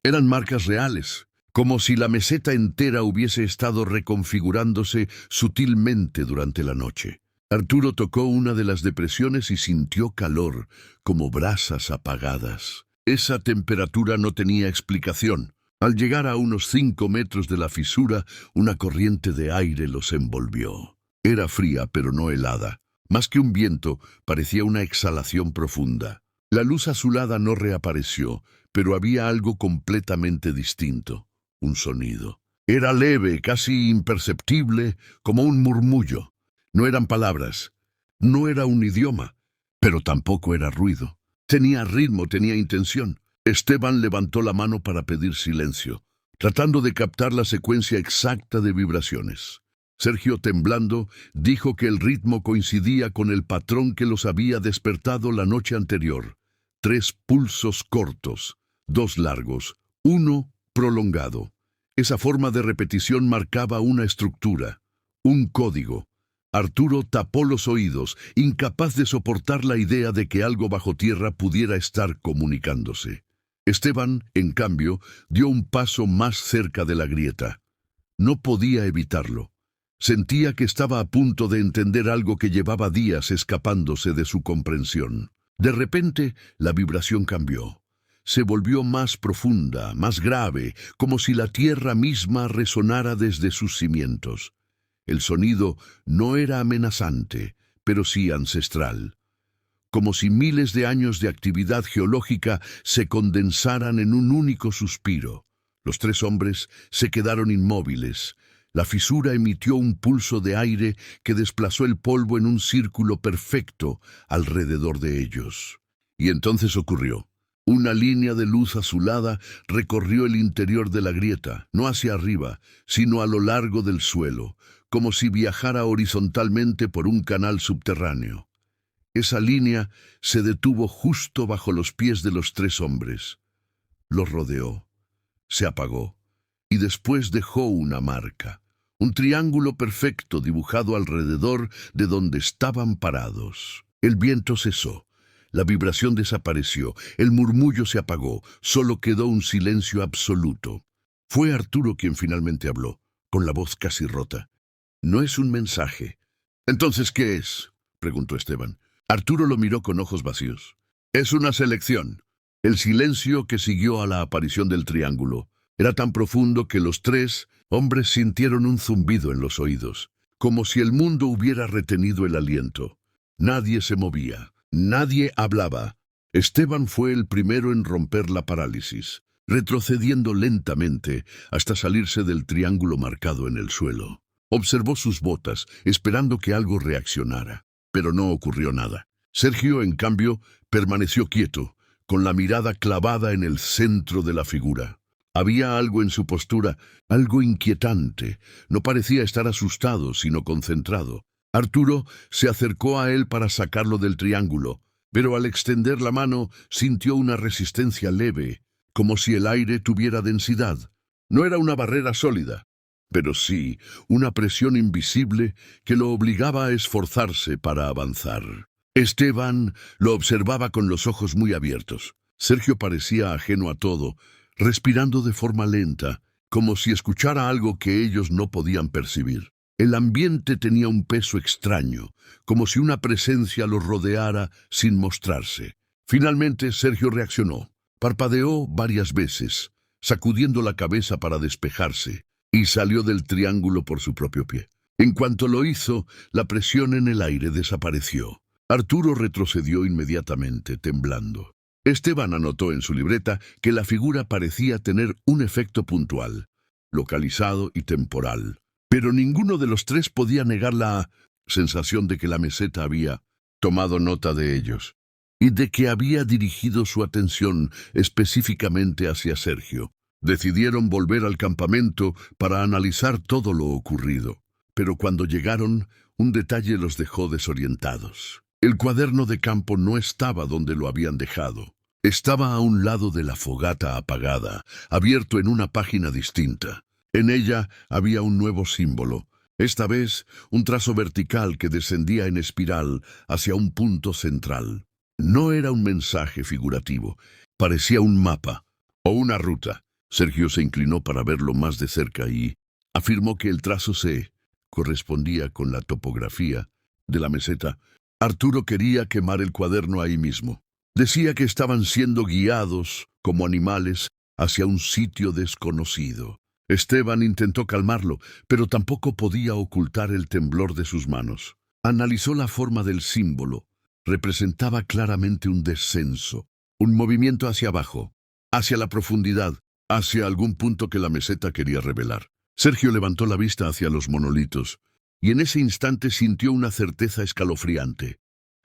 Eran marcas reales, como si la meseta entera hubiese estado reconfigurándose sutilmente durante la noche. Arturo tocó una de las depresiones y sintió calor, como brasas apagadas. Esa temperatura no tenía explicación. Al llegar a unos 5 metros de la fisura, una corriente de aire los envolvió. Era fría, pero no helada. Más que un viento, parecía una exhalación profunda. La luz azulada no reapareció, pero había algo completamente distinto. Un sonido. Era leve, casi imperceptible, como un murmullo. No eran palabras, no era un idioma, pero tampoco era ruido. Tenía ritmo, tenía intención. Esteban levantó la mano para pedir silencio, tratando de captar la secuencia exacta de vibraciones. Sergio, temblando, dijo que el ritmo coincidía con el patrón que los había despertado la noche anterior. 3 pulsos cortos, 2 largos, 1 prolongado. Esa forma de repetición marcaba una estructura, un código. Arturo tapó los oídos, incapaz de soportar la idea de que algo bajo tierra pudiera estar comunicándose. Esteban, en cambio, dio un paso más cerca de la grieta. No podía evitarlo. Sentía que estaba a punto de entender algo que llevaba días escapándose de su comprensión. De repente, la vibración cambió. Se volvió más profunda, más grave, como si la tierra misma resonara desde sus cimientos. El sonido no era amenazante, pero sí ancestral, como si miles de años de actividad geológica se condensaran en un único suspiro. Los 3 hombres se quedaron inmóviles. La fisura emitió un pulso de aire que desplazó el polvo en un círculo perfecto alrededor de ellos. Y entonces ocurrió. Una línea de luz azulada recorrió el interior de la grieta, no hacia arriba, sino a lo largo del suelo, como si viajara horizontalmente por un canal subterráneo. Esa línea se detuvo justo bajo los pies de los 3 hombres. Los rodeó, se apagó, y después dejó una marca, un triángulo perfecto dibujado alrededor de donde estaban parados. El viento cesó. La vibración desapareció, el murmullo se apagó, solo quedó un silencio absoluto. Fue Arturo quien finalmente habló, con la voz casi rota. No es un mensaje. ¿Entonces qué es?, preguntó Esteban. Arturo lo miró con ojos vacíos. Es una selección. El silencio que siguió a la aparición del triángulo era tan profundo que los 3 hombres sintieron un zumbido en los oídos, como si el mundo hubiera retenido el aliento. Nadie se movía. Nadie hablaba. Esteban fue el primero en romper la parálisis, retrocediendo lentamente hasta salirse del triángulo marcado en el suelo. Observó sus botas, esperando que algo reaccionara, pero no ocurrió nada. Sergio, en cambio, permaneció quieto, con la mirada clavada en el centro de la figura. Había algo en su postura, algo inquietante. No parecía estar asustado, sino concentrado. Arturo se acercó a él para sacarlo del triángulo, pero al extender la mano sintió una resistencia leve, como si el aire tuviera densidad. No era una barrera sólida, pero sí una presión invisible que lo obligaba a esforzarse para avanzar. Esteban lo observaba con los ojos muy abiertos. Sergio parecía ajeno a todo, respirando de forma lenta, como si escuchara algo que ellos no podían percibir. El ambiente tenía un peso extraño, como si una presencia los rodeara sin mostrarse. Finalmente Sergio reaccionó. Parpadeó varias veces, sacudiendo la cabeza para despejarse, y salió del triángulo por su propio pie. En cuanto lo hizo, la presión en el aire desapareció. Arturo retrocedió inmediatamente, temblando. Esteban anotó en su libreta que la figura parecía tener un efecto puntual, localizado y temporal. Pero ninguno de los 3 podía negar la sensación de que la meseta había tomado nota de ellos, y de que había dirigido su atención específicamente hacia Sergio. Decidieron volver al campamento para analizar todo lo ocurrido. Pero cuando llegaron, un detalle los dejó desorientados. El cuaderno de campo no estaba donde lo habían dejado. Estaba a un lado de la fogata apagada, abierto en una página distinta. En ella había un nuevo símbolo, esta vez un trazo vertical que descendía en espiral hacia un punto central. No era un mensaje figurativo, parecía un mapa o una ruta. Sergio se inclinó para verlo más de cerca y afirmó que el trazo se correspondía con la topografía de la meseta. Arturo quería quemar el cuaderno ahí mismo. Decía que estaban siendo guiados, como animales, hacia un sitio desconocido. Esteban intentó calmarlo, pero tampoco podía ocultar el temblor de sus manos. Analizó la forma del símbolo. Representaba claramente un descenso, un movimiento hacia abajo, hacia la profundidad, hacia algún punto que la meseta quería revelar. Sergio levantó la vista hacia los monolitos, y en ese instante sintió una certeza escalofriante.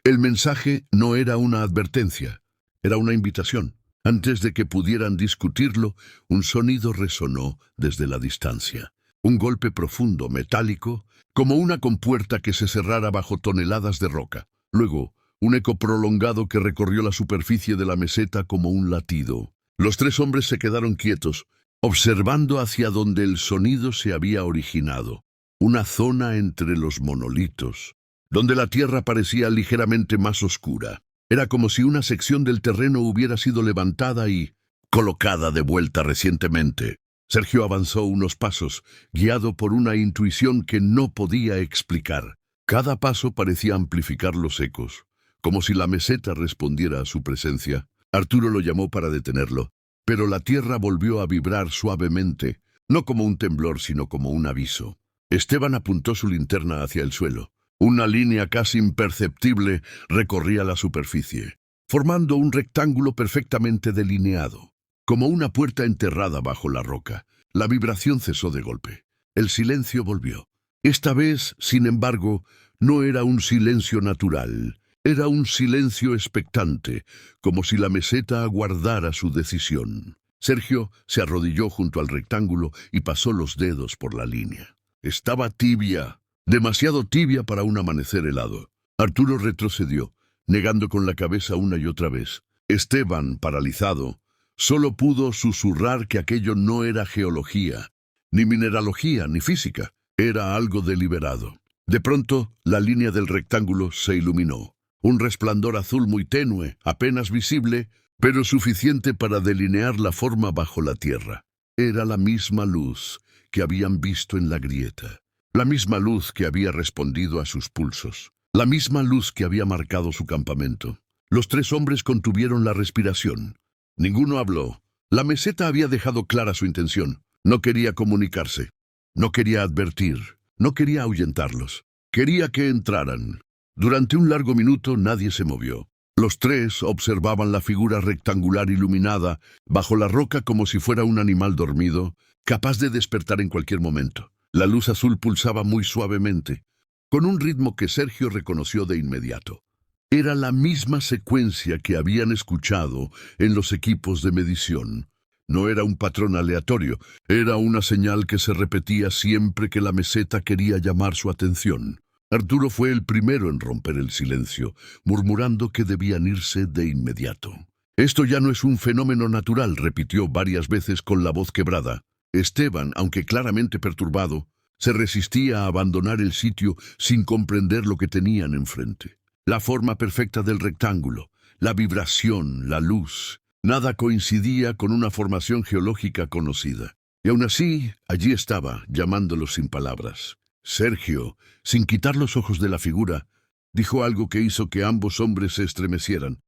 El mensaje no era una advertencia, era una invitación. Antes de que pudieran discutirlo, un sonido resonó desde la distancia. Un golpe profundo, metálico, como una compuerta que se cerrara bajo toneladas de roca. Luego, un eco prolongado que recorrió la superficie de la meseta como un latido. Los tres hombres se quedaron quietos, observando hacia donde el sonido se había originado. Una zona entre los monolitos, donde la tierra parecía ligeramente más oscura. Era como si una sección del terreno hubiera sido levantada y colocada de vuelta recientemente. Sergio avanzó unos pasos, guiado por una intuición que no podía explicar. Cada paso parecía amplificar los ecos, como si la meseta respondiera a su presencia. Arturo lo llamó para detenerlo, pero la tierra volvió a vibrar suavemente, no como un temblor, sino como un aviso. Esteban apuntó su linterna hacia el suelo. Una línea casi imperceptible recorría la superficie, formando un rectángulo perfectamente delineado, como una puerta enterrada bajo la roca. La vibración cesó de golpe. El silencio volvió. Esta vez, sin embargo, no era un silencio natural. Era un silencio expectante, como si la meseta aguardara su decisión. Sergio se arrodilló junto al rectángulo y pasó los dedos por la línea. Estaba tibia. Demasiado tibia para un amanecer helado. Arturo retrocedió, negando con la cabeza una y otra vez. Esteban, paralizado, solo pudo susurrar que aquello no era geología, ni mineralogía, ni física. Era algo deliberado. De pronto, la línea del rectángulo se iluminó. Un resplandor azul muy tenue, apenas visible, pero suficiente para delinear la forma bajo la tierra. Era la misma luz que habían visto en la grieta. La misma luz que había respondido a sus pulsos. La misma luz que había marcado su campamento. Los tres hombres contuvieron la respiración. Ninguno habló. La meseta había dejado clara su intención. No quería comunicarse. No quería advertir. No quería ahuyentarlos. Quería que entraran. Durante un largo minuto nadie se movió. Los tres observaban la figura rectangular iluminada bajo la roca como si fuera un animal dormido, capaz de despertar en cualquier momento. La luz azul pulsaba muy suavemente, con un ritmo que Sergio reconoció de inmediato. Era la misma secuencia que habían escuchado en los equipos de medición. No era un patrón aleatorio, era una señal que se repetía siempre que la meseta quería llamar su atención. Arturo fue el primero en romper el silencio, murmurando que debían irse de inmediato. Esto ya no es un fenómeno natural, repitió varias veces con la voz quebrada. Esteban, aunque claramente perturbado, se resistía a abandonar el sitio sin comprender lo que tenían enfrente. La forma perfecta del rectángulo, la vibración, la luz, nada coincidía con una formación geológica conocida. Y aún así, allí estaba, llamándolos sin palabras. Sergio, sin quitar los ojos de la figura, dijo algo que hizo que ambos hombres se estremecieran.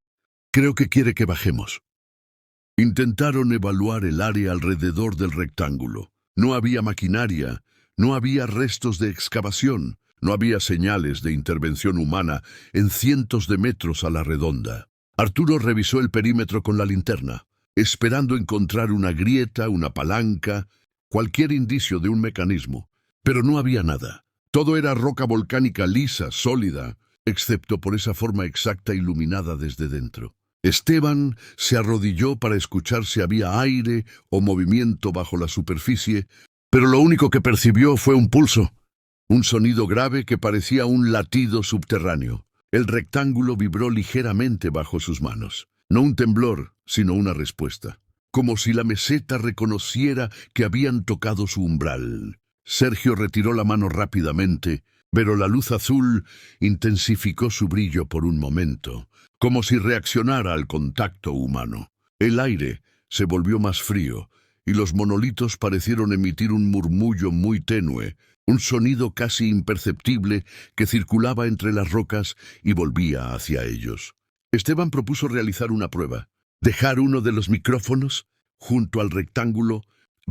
Creo que quiere que bajemos. Intentaron evaluar el área alrededor del rectángulo. No había maquinaria, no había restos de excavación, no había señales de intervención humana en cientos de metros a la redonda. Arturo revisó el perímetro con la linterna, esperando encontrar una grieta, una palanca, cualquier indicio de un mecanismo. Pero no había nada. Todo era roca volcánica lisa, sólida, excepto por esa forma exacta iluminada desde dentro. Esteban se arrodilló para escuchar si había aire o movimiento bajo la superficie, pero lo único que percibió fue un pulso, un sonido grave que parecía un latido subterráneo. El rectángulo vibró ligeramente bajo sus manos. No un temblor, sino una respuesta. Como si la meseta reconociera que habían tocado su umbral. Sergio retiró la mano rápidamente, pero la luz azul intensificó su brillo por un momento, como si reaccionara al contacto humano. El aire se volvió más frío, y los monolitos parecieron emitir un murmullo muy tenue, un sonido casi imperceptible que circulaba entre las rocas y volvía hacia ellos. Esteban propuso realizar una prueba, dejar uno de los micrófonos junto al rectángulo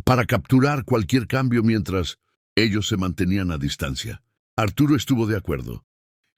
para capturar cualquier cambio mientras ellos se mantenían a distancia. Arturo estuvo de acuerdo,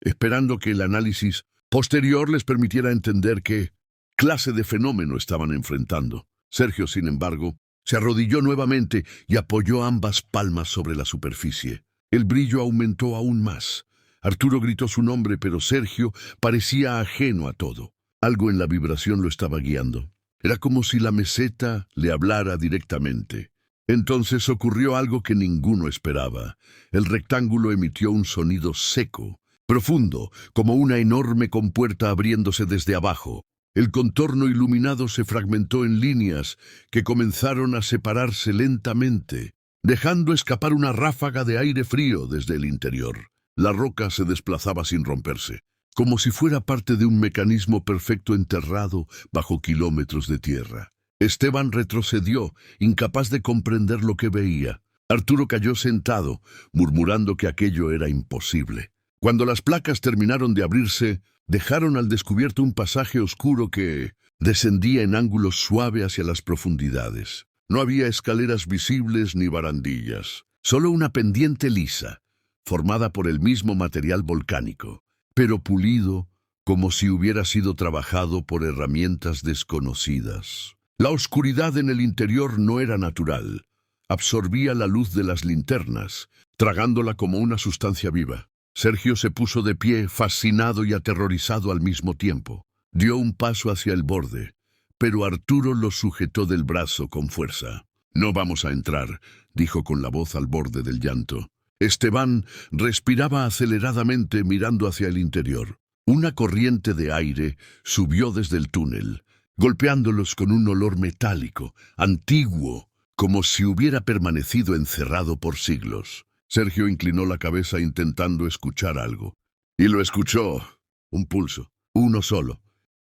esperando que el análisis posterior les permitiera entender qué clase de fenómeno estaban enfrentando. Sergio, sin embargo, se arrodilló nuevamente y apoyó ambas palmas sobre la superficie. El brillo aumentó aún más. Arturo gritó su nombre, pero Sergio parecía ajeno a todo. Algo en la vibración lo estaba guiando. Era como si la meseta le hablara directamente. Entonces ocurrió algo que ninguno esperaba. El rectángulo emitió un sonido seco, profundo, como una enorme compuerta abriéndose desde abajo. El contorno iluminado se fragmentó en líneas que comenzaron a separarse lentamente, dejando escapar una ráfaga de aire frío desde el interior. La roca se desplazaba sin romperse, como si fuera parte de un mecanismo perfecto enterrado bajo kilómetros de tierra. Esteban retrocedió, incapaz de comprender lo que veía. Arturo cayó sentado, murmurando que aquello era imposible. Cuando las placas terminaron de abrirse, dejaron al descubierto un pasaje oscuro que descendía en ángulo suave hacia las profundidades. No había escaleras visibles ni barandillas, solo una pendiente lisa, formada por el mismo material volcánico, pero pulido como si hubiera sido trabajado por herramientas desconocidas. La oscuridad en el interior no era natural. Absorbía la luz de las linternas, tragándola como una sustancia viva. Sergio se puso de pie, fascinado y aterrorizado al mismo tiempo. Dio un paso hacia el borde, pero Arturo lo sujetó del brazo con fuerza. «No vamos a entrar», dijo con la voz al borde del llanto. Esteban respiraba aceleradamente mirando hacia el interior. Una corriente de aire subió desde el túnel, golpeándolos con un olor metálico, antiguo, como si hubiera permanecido encerrado por siglos. Sergio inclinó la cabeza intentando escuchar algo. Y lo escuchó. Un pulso, uno solo,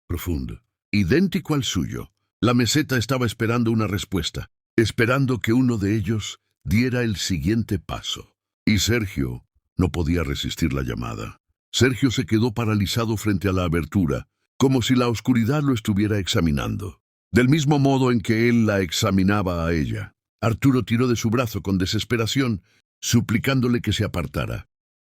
profundo, idéntico al suyo. La meseta estaba esperando una respuesta, esperando que uno de ellos diera el siguiente paso. Y Sergio no podía resistir la llamada. Sergio se quedó paralizado frente a la abertura, como si la oscuridad lo estuviera examinando, del mismo modo en que él la examinaba a ella. Arturo tiró de su brazo con desesperación, suplicándole que se apartara.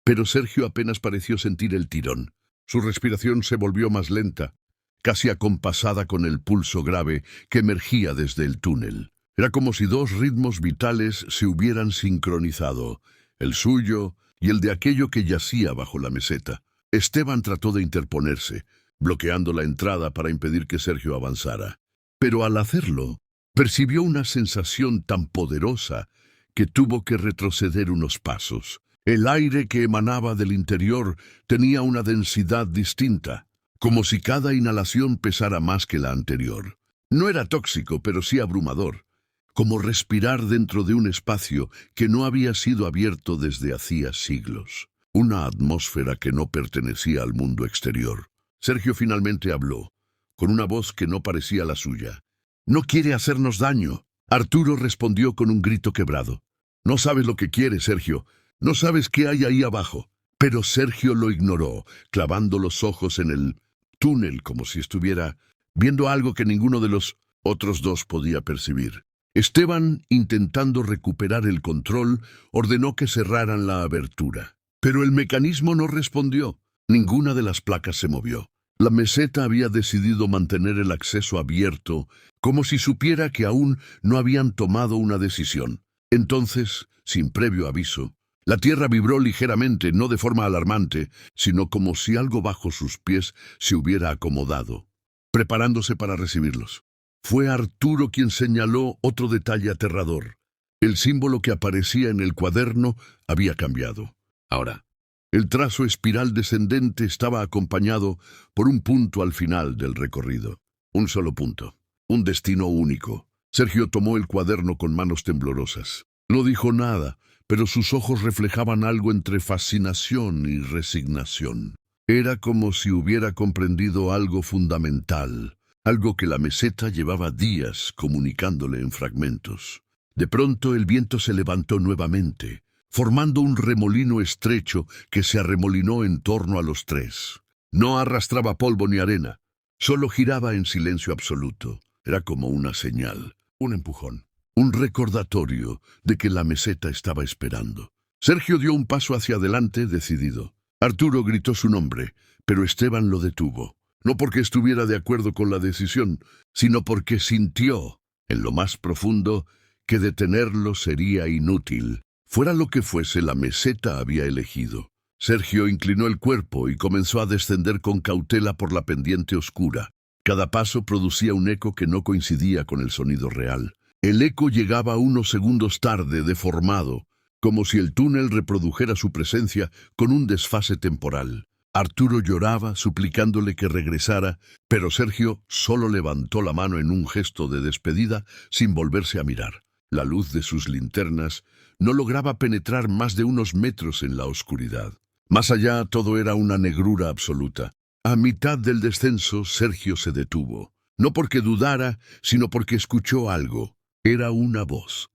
Pero Sergio apenas pareció sentir el tirón. Su respiración se volvió más lenta, casi acompasada con el pulso grave que emergía desde el túnel. Era como si dos ritmos vitales se hubieran sincronizado, el suyo y el de aquello que yacía bajo la meseta. Esteban trató de interponerse, bloqueando la entrada para impedir que Sergio avanzara. Pero al hacerlo, percibió una sensación tan poderosa que tuvo que retroceder unos pasos. El aire que emanaba del interior tenía una densidad distinta, como si cada inhalación pesara más que la anterior. No era tóxico, pero sí abrumador, como respirar dentro de un espacio que no había sido abierto desde hacía siglos. Una atmósfera que no pertenecía al mundo exterior. Sergio finalmente habló, con una voz que no parecía la suya. «No quiere hacernos daño». Arturo respondió con un grito quebrado. «No sabes lo que quiere, Sergio. No sabes qué hay ahí abajo». Pero Sergio lo ignoró, clavando los ojos en el túnel como si estuviera viendo algo que ninguno de los otros dos podía percibir. Esteban, intentando recuperar el control, ordenó que cerraran la abertura. Pero el mecanismo no respondió. Ninguna de las placas se movió. La meseta había decidido mantener el acceso abierto, como si supiera que aún no habían tomado una decisión. Entonces, sin previo aviso, la tierra vibró ligeramente, no de forma alarmante, sino como si algo bajo sus pies se hubiera acomodado, preparándose para recibirlos. Fue Arturo quien señaló otro detalle aterrador. El símbolo que aparecía en el cuaderno había cambiado. Ahora, el trazo espiral descendente estaba acompañado por un punto al final del recorrido. Un solo punto. Un destino único. Sergio tomó el cuaderno con manos temblorosas. No dijo nada, pero sus ojos reflejaban algo entre fascinación y resignación. Era como si hubiera comprendido algo fundamental, algo que la meseta llevaba días comunicándole en fragmentos. De pronto el viento se levantó nuevamente, formando un remolino estrecho que se arremolinó en torno a los tres. No arrastraba polvo ni arena, solo giraba en silencio absoluto. Era como una señal, un empujón, un recordatorio de que la meseta estaba esperando. Sergio dio un paso hacia adelante, decidido. Arturo gritó su nombre, pero Esteban lo detuvo. No porque estuviera de acuerdo con la decisión, sino porque sintió, en lo más profundo, que detenerlo sería inútil. Fuera lo que fuese, la meseta había elegido. Sergio inclinó el cuerpo y comenzó a descender con cautela por la pendiente oscura. Cada paso producía un eco que no coincidía con el sonido real. El eco llegaba unos segundos tarde, deformado, como si el túnel reprodujera su presencia con un desfase temporal. Arturo lloraba, suplicándole que regresara, pero Sergio solo levantó la mano en un gesto de despedida sin volverse a mirar. La luz de sus linternas no lograba penetrar más de unos metros en la oscuridad. Más allá todo era una negrura absoluta. A mitad del descenso, Sergio se detuvo. No porque dudara, sino porque escuchó algo. Era una voz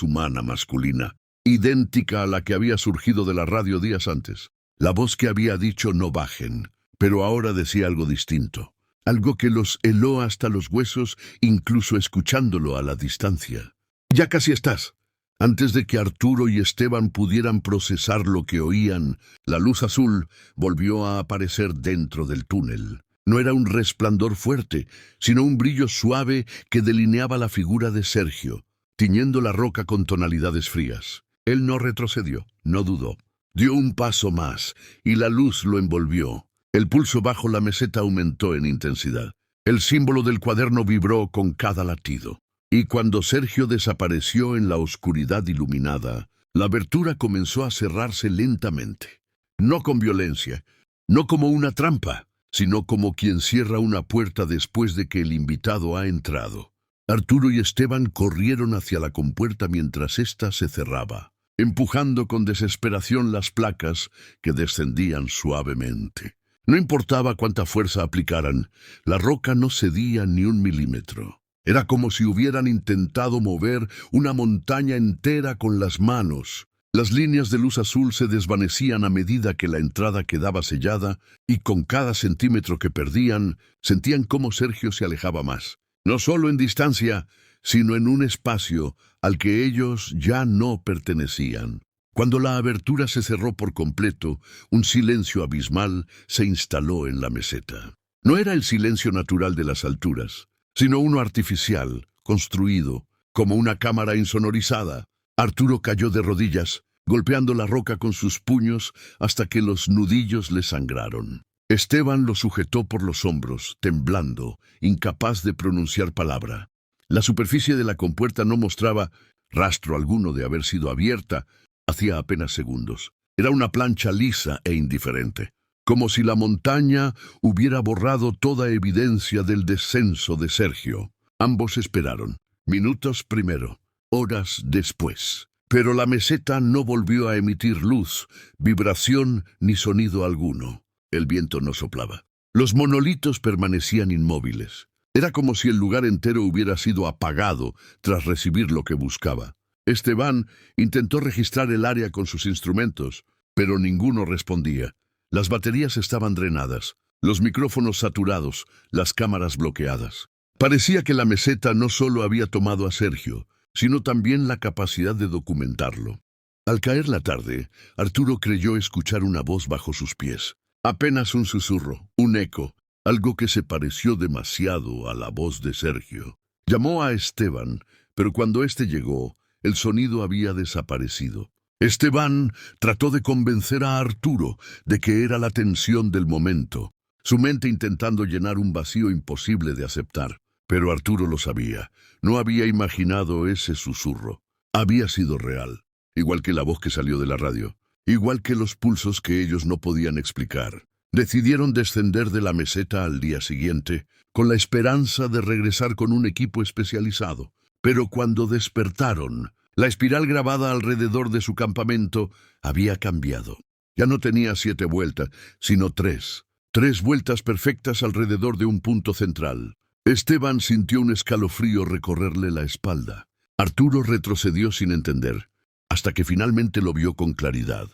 humana masculina, idéntica a la que había surgido de la radio días antes. La voz que había dicho no bajen, pero ahora decía algo distinto. Algo que los heló hasta los huesos, incluso escuchándolo a la distancia. «Ya casi estás». Antes de que Arturo y Esteban pudieran procesar lo que oían, la luz azul volvió a aparecer dentro del túnel. No era un resplandor fuerte, sino un brillo suave que delineaba la figura de Sergio, tiñendo la roca con tonalidades frías. Él no retrocedió, no dudó. Dio un paso más, y la luz lo envolvió. El pulso bajo la meseta aumentó en intensidad. El símbolo del cuaderno vibró con cada latido. Y cuando Sergio desapareció en la oscuridad iluminada, la abertura comenzó a cerrarse lentamente. No con violencia, no como una trampa, sino como quien cierra una puerta después de que el invitado ha entrado. Arturo y Esteban corrieron hacia la compuerta mientras ésta se cerraba, empujando con desesperación las placas que descendían suavemente. No importaba cuánta fuerza aplicaran, la roca no cedía ni un milímetro. Era como si hubieran intentado mover una montaña entera con las manos. Las líneas de luz azul se desvanecían a medida que la entrada quedaba sellada, y con cada centímetro que perdían, sentían cómo Sergio se alejaba más. No solo en distancia, sino en un espacio al que ellos ya no pertenecían. Cuando la abertura se cerró por completo, un silencio abismal se instaló en la meseta. No era el silencio natural de las alturas, sino uno artificial, construido, como una cámara insonorizada. Arturo cayó de rodillas, golpeando la roca con sus puños hasta que los nudillos le sangraron. Esteban lo sujetó por los hombros, temblando, incapaz de pronunciar palabra. La superficie de la compuerta no mostraba rastro alguno de haber sido abierta hacía apenas segundos. Era una plancha lisa e indiferente, como si la montaña hubiera borrado toda evidencia del descenso de Sergio. Ambos esperaron, minutos primero, horas después. Pero la meseta no volvió a emitir luz, vibración ni sonido alguno. El viento no soplaba. Los monolitos permanecían inmóviles. Era como si el lugar entero hubiera sido apagado tras recibir lo que buscaba. Esteban intentó registrar el área con sus instrumentos, pero ninguno respondía. Las baterías estaban drenadas, los micrófonos saturados, las cámaras bloqueadas. Parecía que la meseta no solo había tomado a Sergio, sino también la capacidad de documentarlo. Al caer la tarde, Arturo creyó escuchar una voz bajo sus pies. Apenas un susurro, un eco, algo que se pareció demasiado a la voz de Sergio. Llamó a Esteban, pero cuando éste llegó, el sonido había desaparecido. Esteban trató de convencer a Arturo de que era la tensión del momento, su mente intentando llenar un vacío imposible de aceptar. Pero Arturo lo sabía, no había imaginado ese susurro. Había sido real, igual que la voz que salió de la radio, igual que los pulsos que ellos no podían explicar. Decidieron descender de la meseta al día siguiente, con la esperanza de regresar con un equipo especializado. Pero cuando despertaron, la espiral grabada alrededor de su campamento había cambiado. Ya no tenía 7 vueltas, sino 3. 3 vueltas perfectas alrededor de un punto central. Esteban sintió un escalofrío recorrerle la espalda. Arturo retrocedió sin entender, hasta que finalmente lo vio con claridad.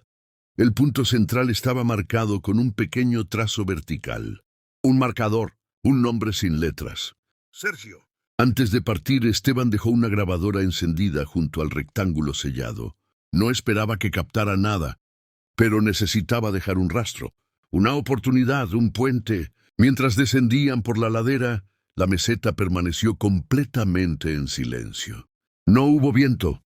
El punto central estaba marcado con un pequeño trazo vertical. Un marcador, un nombre sin letras. Sergio. Antes de partir, Esteban dejó una grabadora encendida junto al rectángulo sellado. No esperaba que captara nada, pero necesitaba dejar un rastro, una oportunidad, un puente. Mientras descendían por la ladera, la meseta permaneció completamente en silencio. No hubo viento,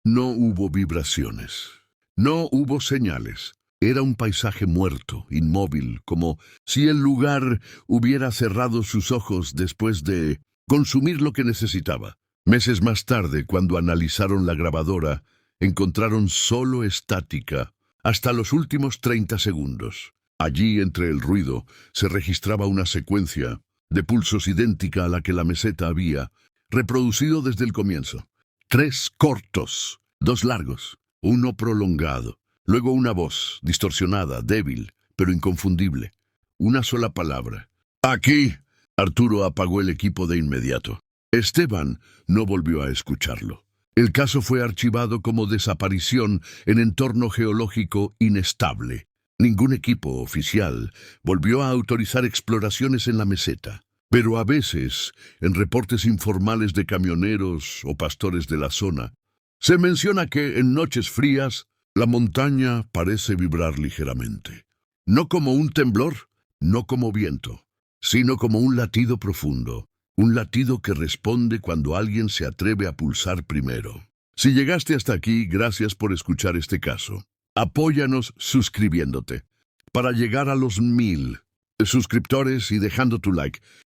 no hubo vibraciones, no hubo señales. Era un paisaje muerto, inmóvil, como si el lugar hubiera cerrado sus ojos después de consumir lo que necesitaba. Meses más tarde, cuando analizaron la grabadora, encontraron solo estática hasta los últimos 30 segundos. Allí, entre el ruido, se registraba una secuencia de pulsos idéntica a la que la meseta había reproducido desde el comienzo. 3 cortos, 2 largos, uno prolongado. Luego una voz, distorsionada, débil, pero inconfundible. Una sola palabra. ¡Aquí! Arturo apagó el equipo de inmediato. Esteban no volvió a escucharlo. El caso fue archivado como desaparición en entorno geológico inestable. Ningún equipo oficial volvió a autorizar exploraciones en la meseta. Pero a veces, en reportes informales de camioneros o pastores de la zona, se menciona que en noches frías la montaña parece vibrar ligeramente. No como un temblor, no como viento, sino como un latido profundo. Un latido que responde cuando alguien se atreve a pulsar primero. Si llegaste hasta aquí, gracias por escuchar este caso. Apóyanos suscribiéndote para llegar a los 1000 suscriptores y dejando tu like.